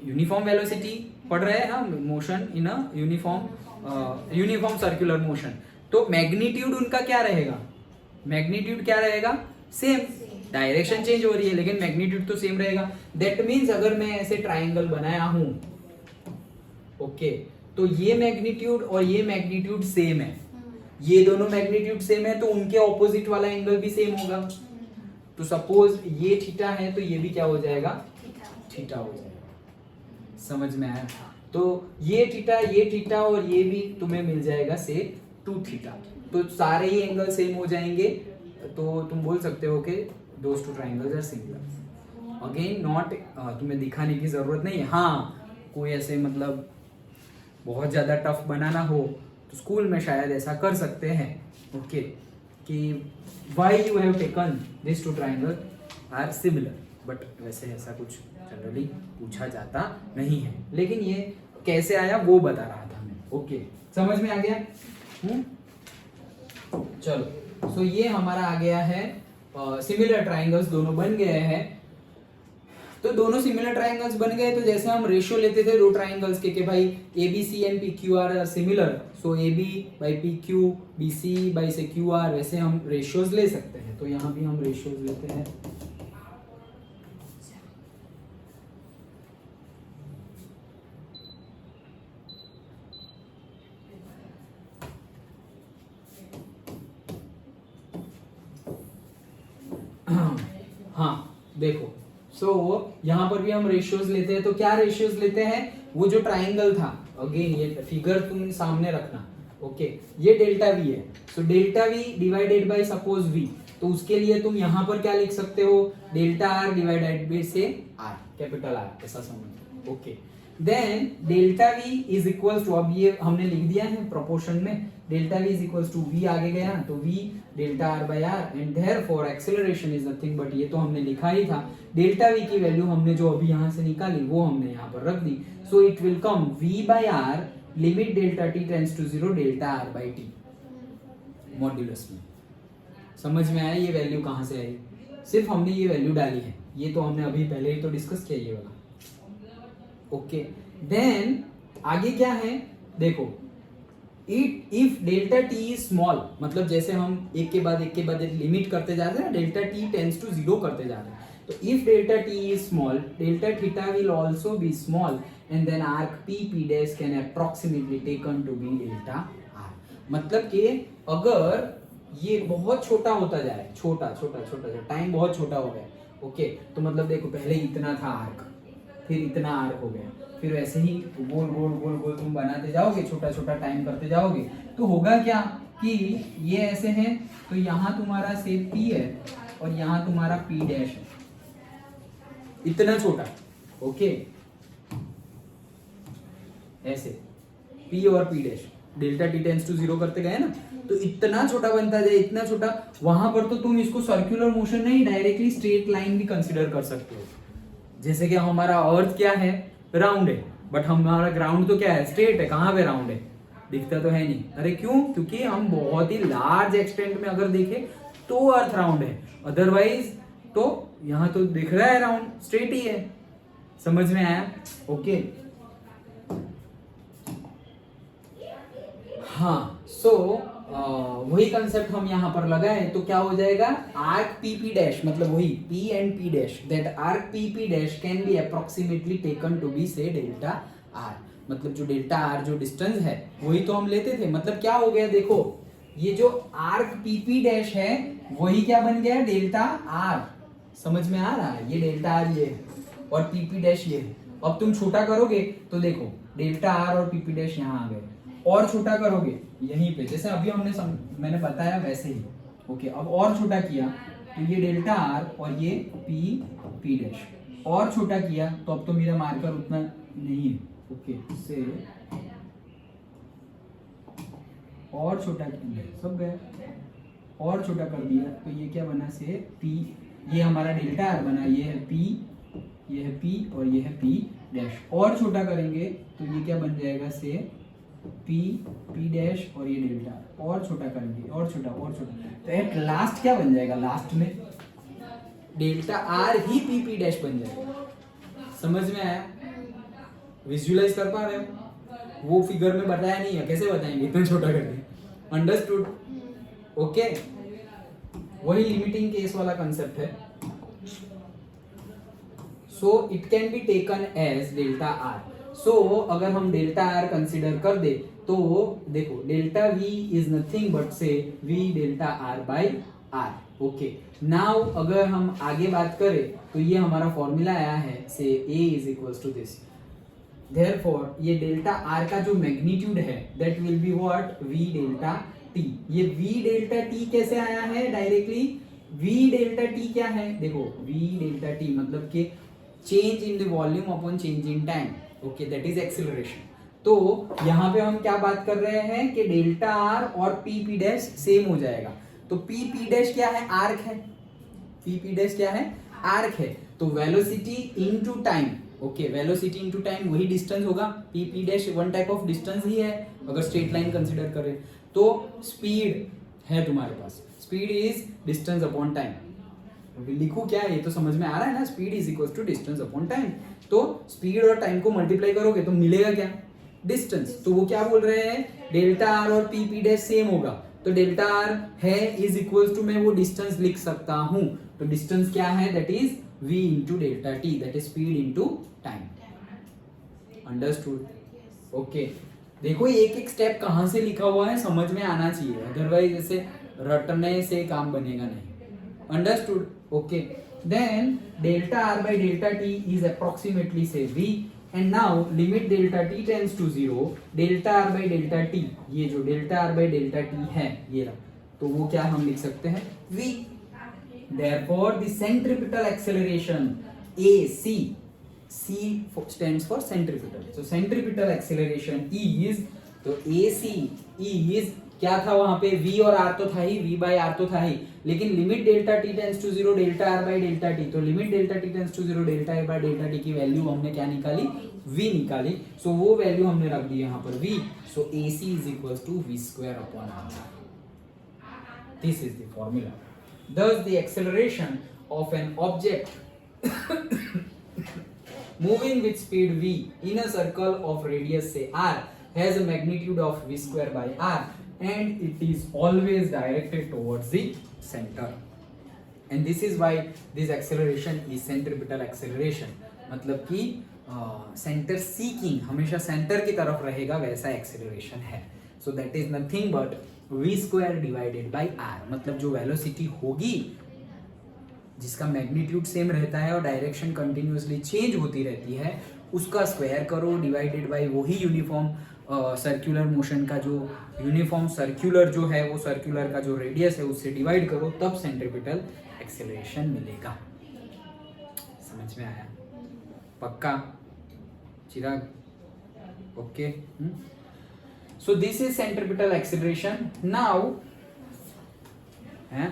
यूनिफॉर्म वेलोसिटी पढ़ रहे हैं हम, motion in a uniform circular motion. तो मैग्नीट्यूड उनका क्या रहेगा? मैग्नीट्यूड क्या रहेगा? सेम। डायरेक्शन चेंज हो रही है लेकिन मैग्नीट्यूड तो सेम रहेगा। दैट मीन्स अगर मैं ऐसे ट्राइंगल बनाया हूं, ओके, तो ये मैग्नीट्यूड और ये मैग्नीट्यूड सेम है, ये दोनों मैग्नीट्यूड सेम है, तो उनके ऑपोजिट वाला एंगल भी सेम होगा। तो सपोज ये थीटा है तो ये भी क्या हो जाएगा? थीटा हो जाएगा। समझ में आया? तो ये थीटा और ये भी तुम्हें मिल जाएगा से 2 थीटा, तो सारे ही एंगल सेम हो जाएंगे, तो तुम बोल सकते हो कि those two triangles are similar. Again not, तुम्हें दिखाने की जरूरत नहीं है। हाँ कोई ऐसे मतलब बहुत ज्यादा टफ बनाना हो तो स्कूल में शायद ऐसा कर सकते हैं, ओके, कि why you have taken these two triangles are similar, but वैसे ऐसा कुछ जनरली पूछा जाता नहीं है, लेकिन ये कैसे आया वो बता रहा था मैं। ओके समझ में आ गया? चलो सो ये हमारा आ गया है, सिमिलर ट्राइंगल्स दोनों बन गए हैं। तो दोनों सिमिलर ट्राइंगल्स बन गए, तो जैसे हम रेशियो लेते थे दो ट्राइंगल्स के भाई ABC and PQ are similar, so AB by PQ BC by say QR, वैसे हम रेशियोज ले सकते हैं। तो यहाँ भी हम रेशियोज लेते हैं। हाँ देखो, सो यहाँ पर भी हम रेशियोज लेते हैं। तो क्या रेशियोज लेते हैं? वो जो ट्राइंगल था, अगेन ये फिगर तुम सामने रखना, ओके, ये डेल्टा V है, so delta V divided by suppose V, तो उसके लिए तुम यहाँ पर क्या लिख सकते हो? Delta R divided by say R, capital R, ऐसा समझो, ओके। Then delta V is equals to, अब ये हमने लिख दिया है प्रोपोर्शन में, delta V is equals to V आगे गया तो V delta R by R and therefore acceleration is nothing but, ये तो हमने लिखा ही था, डेल्टा V की वैल्यू हमने जो अभी यहाँ से निकाली वो हमने यहाँ पर रख दी। So it will come V by R limit delta t tends to 0 delta R by t modulus में। समझ में आया ये वैल्यू कहाँ से आई? सिर्फ हमने ये वैल्यू डाली है, ये तो हमने अभी पहले ही तो डिस्कस किया ये वाला, ओके। देन आगे क्या है देखो, if delta T is small, मतलब जैसे हम एक के बाद एक लिमिट करते जा रहे हैं, डेल्टा टी टेंड्स टू 0 करते जा रहे हैं, तो if delta T is small, delta theta will also be small and then arc P dash can approximately taken to be delta R। मतलब कि अगर ये बहुत छोटा होता जाए, छोटा टाइम बहुत छोटा हो गया, ओके तो मतलब देखो पहले इतना था आर्क, फिर इतना आर्क हो गया, फिर वैसे ही गोल गोल गोल गोल तुम बनाते जाओगे, छोटा छोटा टाइम करते जाओगे, तो होगा क्या कि ये ऐसे है, तो यहाँ तुम्हारा शेप P है और यहाँ तुम्हारा P डैश है, इतना छोटा। ओके ऐसे P और P dash, delta T tends to 0 करते गए ना, तो इतना छोटा बनता जाए, इतना छोटा। वहां पर तो तुम इसको सर्कुलर मोशन नहीं, डायरेक्टली स्ट्रेट लाइन भी कंसीडर कर सकते हो। जैसे कि हमारा अर्थ क्या है, राउंड है, बट हमारा ग्राउंड तो क्या है, स्ट्रेट है, कहाँ पे राउंड है, दिखता तो है नहीं। अरे क्यों? क्योंकि हम बहुत ही लार्ज एक्सटेंट में अगर देखें तो अर्थ राउंड है, अदरवाइज तो यहाँ तो दिख रहा है राउंड, स्ट्रेट ही है। समझ में आया? ओके हाँ, सो वही कंसेप्ट हम यहाँ पर लगाए तो क्या हो जाएगा, आर्क पी पी डैश, मतलब वही P and P dash, that arc P P dash can be approximately taken to be say delta R. मतलब जो डेल्टा आर जो डिस्टेंस है वही तो हम लेते थे। मतलब क्या हो गया, देखो ये जो आर्क पी पी डैश है वही क्या बन गया, डेल्टा आर। समझ में आ रहा है? ये डेल्टा आर ये है और पी पी डैश ये है। अब तुम छोटा करोगे तो देखो डेल्टा आर और पी पी डैश यहाँ आ गए, और छोटा करोगे यहीं पे, जैसे अभी मैंने बताया वैसे ही। ओके अब और छोटा किया तो ये डेल्टा आर और ये पी पी डैश, और छोटा किया तो अब तो मेरा मार्कर उतना नहीं है। ओके से और छोटा किया, सब गया, और छोटा कर दिया तो ये क्या बना, से पी, ये हमारा डेल्टा आर बना, ये है पी, ये है पी और ये है पी डैश। और छोटा करेंगे तो ये क्या बन जाएगा, से पी पी डैश और ये डेल्टा, और छोटा करेंगे, और छोटा, और छोटा, तो एट लास्ट क्या बन जाएगा, लास्ट में डेल्टा आर ही पी पी डैश बन जाएगा। समझ में आया? विजुअलाइज कर पा रहे हो? वो फिगर में बताया नहीं है, कैसे बताएंगे इतना छोटा करके। अंडरस्टूड? ओके वही लिमिटिंग केस वाला कंसेप्ट है। So it can be taken as delta r. So अगर हम डेल्टा आर कंसिडर कर दे तो देखो delta v is nothing but say v delta are by r. Okay now अगर हम आगे बात करें तो ये हमारा फॉर्मूला आया है, say a is equals to this. Therefore ये डेल्टा आर का जो मैग्नीट्यूड है that will be what, v delta T. ये वी डेल्टा टी कैसे आया है, डायरेक्टली वी डेल्टा टी क्या है, देखो वी डेल्टा टी मतलब कि change in the volume upon change in time. Okay that is acceleration. तो यहाँ पे हम क्या बात कर रहे हैं कि डेल्टा आर और पी पी डैश सेम हो जाएगा। तो पी पी डैश क्या है, आर्क है, पी पी डैश क्या है, आर्क है। तो velocity into time, okay velocity into time वही डिस्टेंस होगा। P P dash one type of distance ही है अगर स्ट्रेट लाइन कंसीडर करें तो। स्पीड है तुम्हारे पास, speed is distance upon time. लिखूं क्या, ये तो समझ में आ रहा है ना, speed is equal to distance upon time. तो स्पीड और टाइम को मल्टीप्लाई करोगे तो मिलेगा क्या, डिस्टेंस। तो वो क्या बोल रहे हैं, डेल्टा आर और पी पी डैश सेम होगा, तो डेल्टा आर है इज इक्वल टू, मैं वो डिस्टेंस लिख सकता हूं। तो डिस्टेंस क्या है, that is v into delta T, that is speed into time. Understood? Okay देखो एक एक स्टेप कहां से लिखा हुआ है समझ में आना चाहिए, अदरवाइज ऐसे रटने से काम बनेगा नहीं। Understood? Okay then delta are by delta T is approximately से v, and now limit delta T tends to 0, delta are by delta T, ये जो delta are by delta T है ये रहा, तो वो क्या हम लिख सकते हैं, v। Therefore the centripetal acceleration AC, C stands for centripetal, so centripetal acceleration is, तो AC is क्या था वहां पे, v और r तो था ही, v by r तो था ही, लेकिन limit delta t tends to 0 delta r by delta t, तो limit delta t tends to 0 delta r by delta t की वैल्यू हमने क्या निकाली, v निकाली। सो वो वैल्यू हमने रख दी यहाँ पर v, so AC is equals to v square upon r। This is the formula. Thus the acceleration of an object moving with speed v in a circle of radius say r has a magnitude of v square by r, and it is always directed towards the center, and this is why this acceleration is centripetal acceleration। मतलब कि centre seeking, हमेशा centre की तरफ रहेगा वैसा acceleration है। So that is nothing but v square divided by r, मतलब जो वेलोसिटी होगी जिसका मैग्नीट्यूड सेम रहता है और डायरेक्शन कंटिन्यूअसली चेंज होती रहती है, उसका स्क्वायर करो डिवाइडेड बाय वही यूनिफॉर्म सर्कुलर मोशन का जो यूनिफॉर्म सर्कुलर जो है वो सर्कुलर का जो रेडियस है उससे डिवाइड करो, तब सेंट्रीपिटल एक्सेलरेशन मिलेगा। समझ में आया? पक्का Chirag? Okay. So this is centripetal acceleration. Now है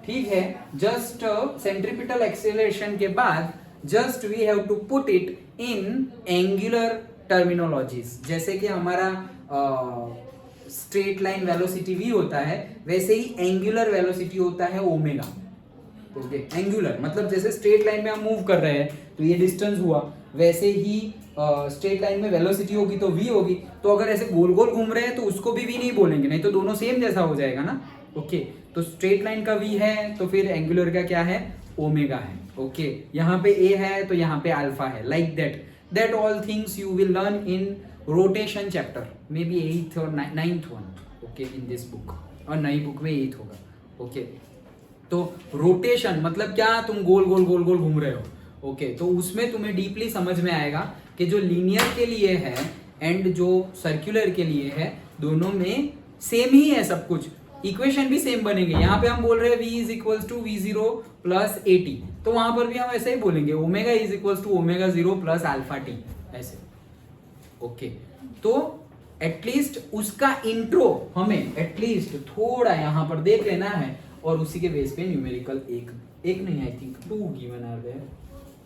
ठीक है, जस्ट सेंट्रीपिटल एक्सेलरेशन के बाद just we have to put it in angular terminologies. जैसे कि हमारा स्ट्रेट लाइन वेलोसिटी v होता है, वैसे ही एंगुलर वेलोसिटी होता है ओमेगा। ओके, एंगुलर मतलब जैसे स्ट्रेट लाइन में हम मूव कर रहे हैं तो ये डिस्टेंस हुआ, वैसे ही स्ट्रेट लाइन में वेलोसिटी होगी तो v होगी। तो अगर ऐसे गोल गोल घूम रहे हैं तो उसको भी v नहीं बोलेंगे, नहीं तो दोनों सेम जैसा हो जाएगा ना। ओके, तो स्ट्रेट लाइन का v है तो फिर एंगुलर का क्या है? ओमेगा है। ओके, यहाँ पे a है तो यहाँ पे अल्फा है। Like that all things you will learn in rotation chapter, may be 8th और 9th one. Okay, in this book, और नई बुक में 8th होगा। ओके, तो रोटेशन मतलब क्या? तुम गोल गोल गोल गोल घूम रहे हो। ओके, तो उसमें तुम्हें डीपली समझ में आएगा कि जो लीनियर के लिए है एंड जो सर्कुलर के लिए है, दोनों में सेम ही है सब कुछ, इक्वेशन भी सेम बनेंगे। यहाँ पे हम बोल रहे हैं v is equals to v0 plus at, तो वहां पर भी हम ऐसे ही बोलेंगे omega is equals to omega 0 plus alpha t, ऐसे। ओके, तो एटलीस्ट उसका इंट्रो हमें एटलीस्ट थोड़ा यहाँ पर देख लेना है, और उसी के बेस पे न्यूमेरिकल एक नहीं, I think 2 given are there.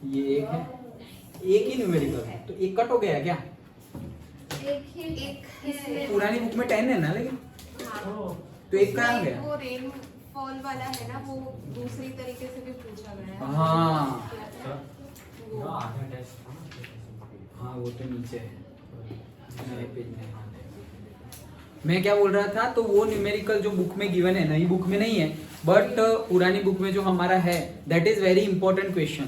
ये एक है, एक ही न्यूमेरिकल है, तो एक कट हो गया क्या? एक पुरानी बुक में 10 है ना, लेकिन तो एक कहाँ गया? वो रेनफॉल वाला है ना, वो दूसरी तरीके से भी पूछा गया है। हाँ वो हाँ, वो तो नीचे है नए पेज में। हाँ, मैं क्या बोल रहा था, तो वो न्यूमेरिकल जो बुक में गिवन है, नई बुक में नहीं है, बट पुरानी बुक में जो हमारा है, that is very important question.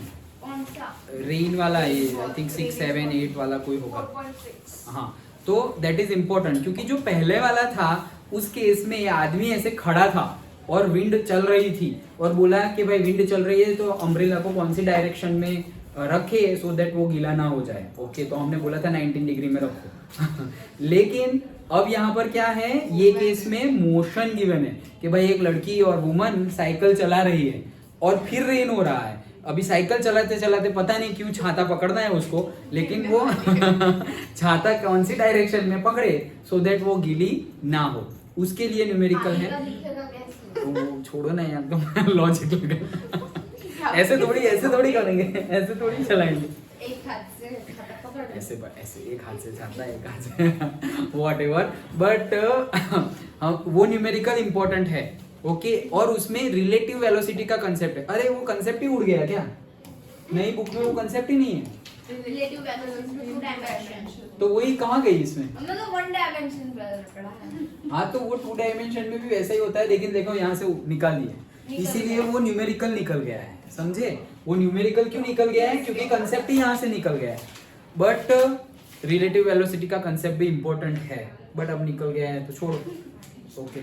Rain वाला है, आई थिंक 6, 7, 8 वाला कोई होगा। 4.6। हाँ, तो दैट इज इम्पोर्टेंट, क्योंकि जो पहले वाला था उस केस में ये आदमी ऐसे खड़ा था और विंड चल रही थी, और बोला कि भाई विंड चल रही है तो अम्ब्रेला को कौन सी डायरेक्शन में रखे सो दैट वो गीला ना हो जाए। ओके, तो हमने बोला था 19 डिग्री में रखो। लेकिन अब यहाँ पर क्या है, ये केस में मोशन गिवन है कि भाई एक लड़की और वुमन साइकिल चला रही है और फिर रेन हो रहा है। अभी साइकिल चलाते चलाते पता नहीं क्यों छाता पकड़ना है उसको, लेकिन वो छाता कौन सी डायरेक्शन में पकड़े सो दैट वो गीली ना हो, उसके लिए न्यूमेरिकल है। तो छोड़ो ना यार, तुम लॉजिक लगा। ऐसे थोड़ी करेंगे, ऐसे थोड़ी चलाएंगे। एक हाथ से छाता पकड़, ऐसे एक हाथ से छाता, एक हाथ से वॉट एवर, बट वो न्यूमेरिकल इंपॉर्टेंट है। ओके, और उसमें रिलेटिव वेलोसिटी का कंसेप्ट है। अरे वो कंसेप्ट ही उड़ गया क्या? नई बुक में वो कंसेप्ट ही नहीं है, रिलेटिव वेलोसिटी 2 डायमेंशन, तो वही कहाँ गई इसमें? मतलब 1 डायमेंशन पर पड़ा है। हाँ, तो वो 2 डायमेंशन में भी वैसा ही होता है, लेकिन देखो यहाँ से निकाल दिए, इसीलिए वो न्यूमेरिकल निकल गया है। समझे? वो न्यूमेरिकल क्यों निकल गया है? क्योंकि कंसेप्ट ही यहाँ से निकल गया है। बट रिलेटिव वेलोसिटी का कंसेप्ट भी इंपॉर्टेंट है, बट अब निकल गया है तो छोड़ो। ओके,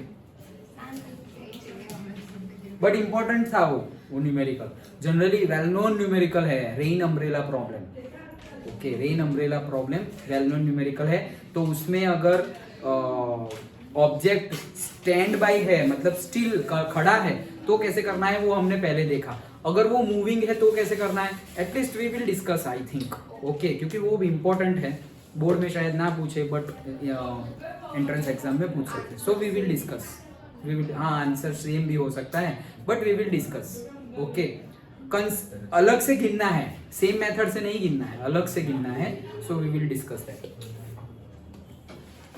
बट इंपॉर्टेंट था वो numerical, generally well known numerical है, rain umbrella problem. Okay, rain umbrella problem well known numerical है। तो उसमें अगर ऑब्जेक्ट स्टैंड बाई है, मतलब स्टिल खड़ा है, तो कैसे करना है वो हमने पहले देखा। अगर वो मूविंग है तो कैसे करना है, at least we will discuss, I think. Okay, क्योंकि वो भी इंपॉर्टेंट है, बोर्ड में शायद ना पूछे बट एंट्रेंस एग्जाम में पूछ सकते, so we will discuss. We will, हाँ, आंसर सेम भी हो सकता है, but we will discuss. Okay, अलग से गिनना है, सेम मेथड से नहीं गिनना है, अलग से गिनना है, so we will discuss that.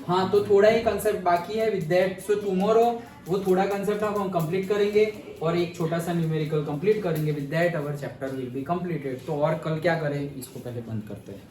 हाँ, तो थोड़ा ही कंसेप्ट बाकी है विद दैट, सो टुमारो वो थोड़ा कंसेप्ट हम कंप्लीट करेंगे और एक छोटा सा न्यूमेरिकल कंप्लीट करेंगे, with that our chapter will be completed. तो और कल क्या करें, इसको पहले बंद करते हैं।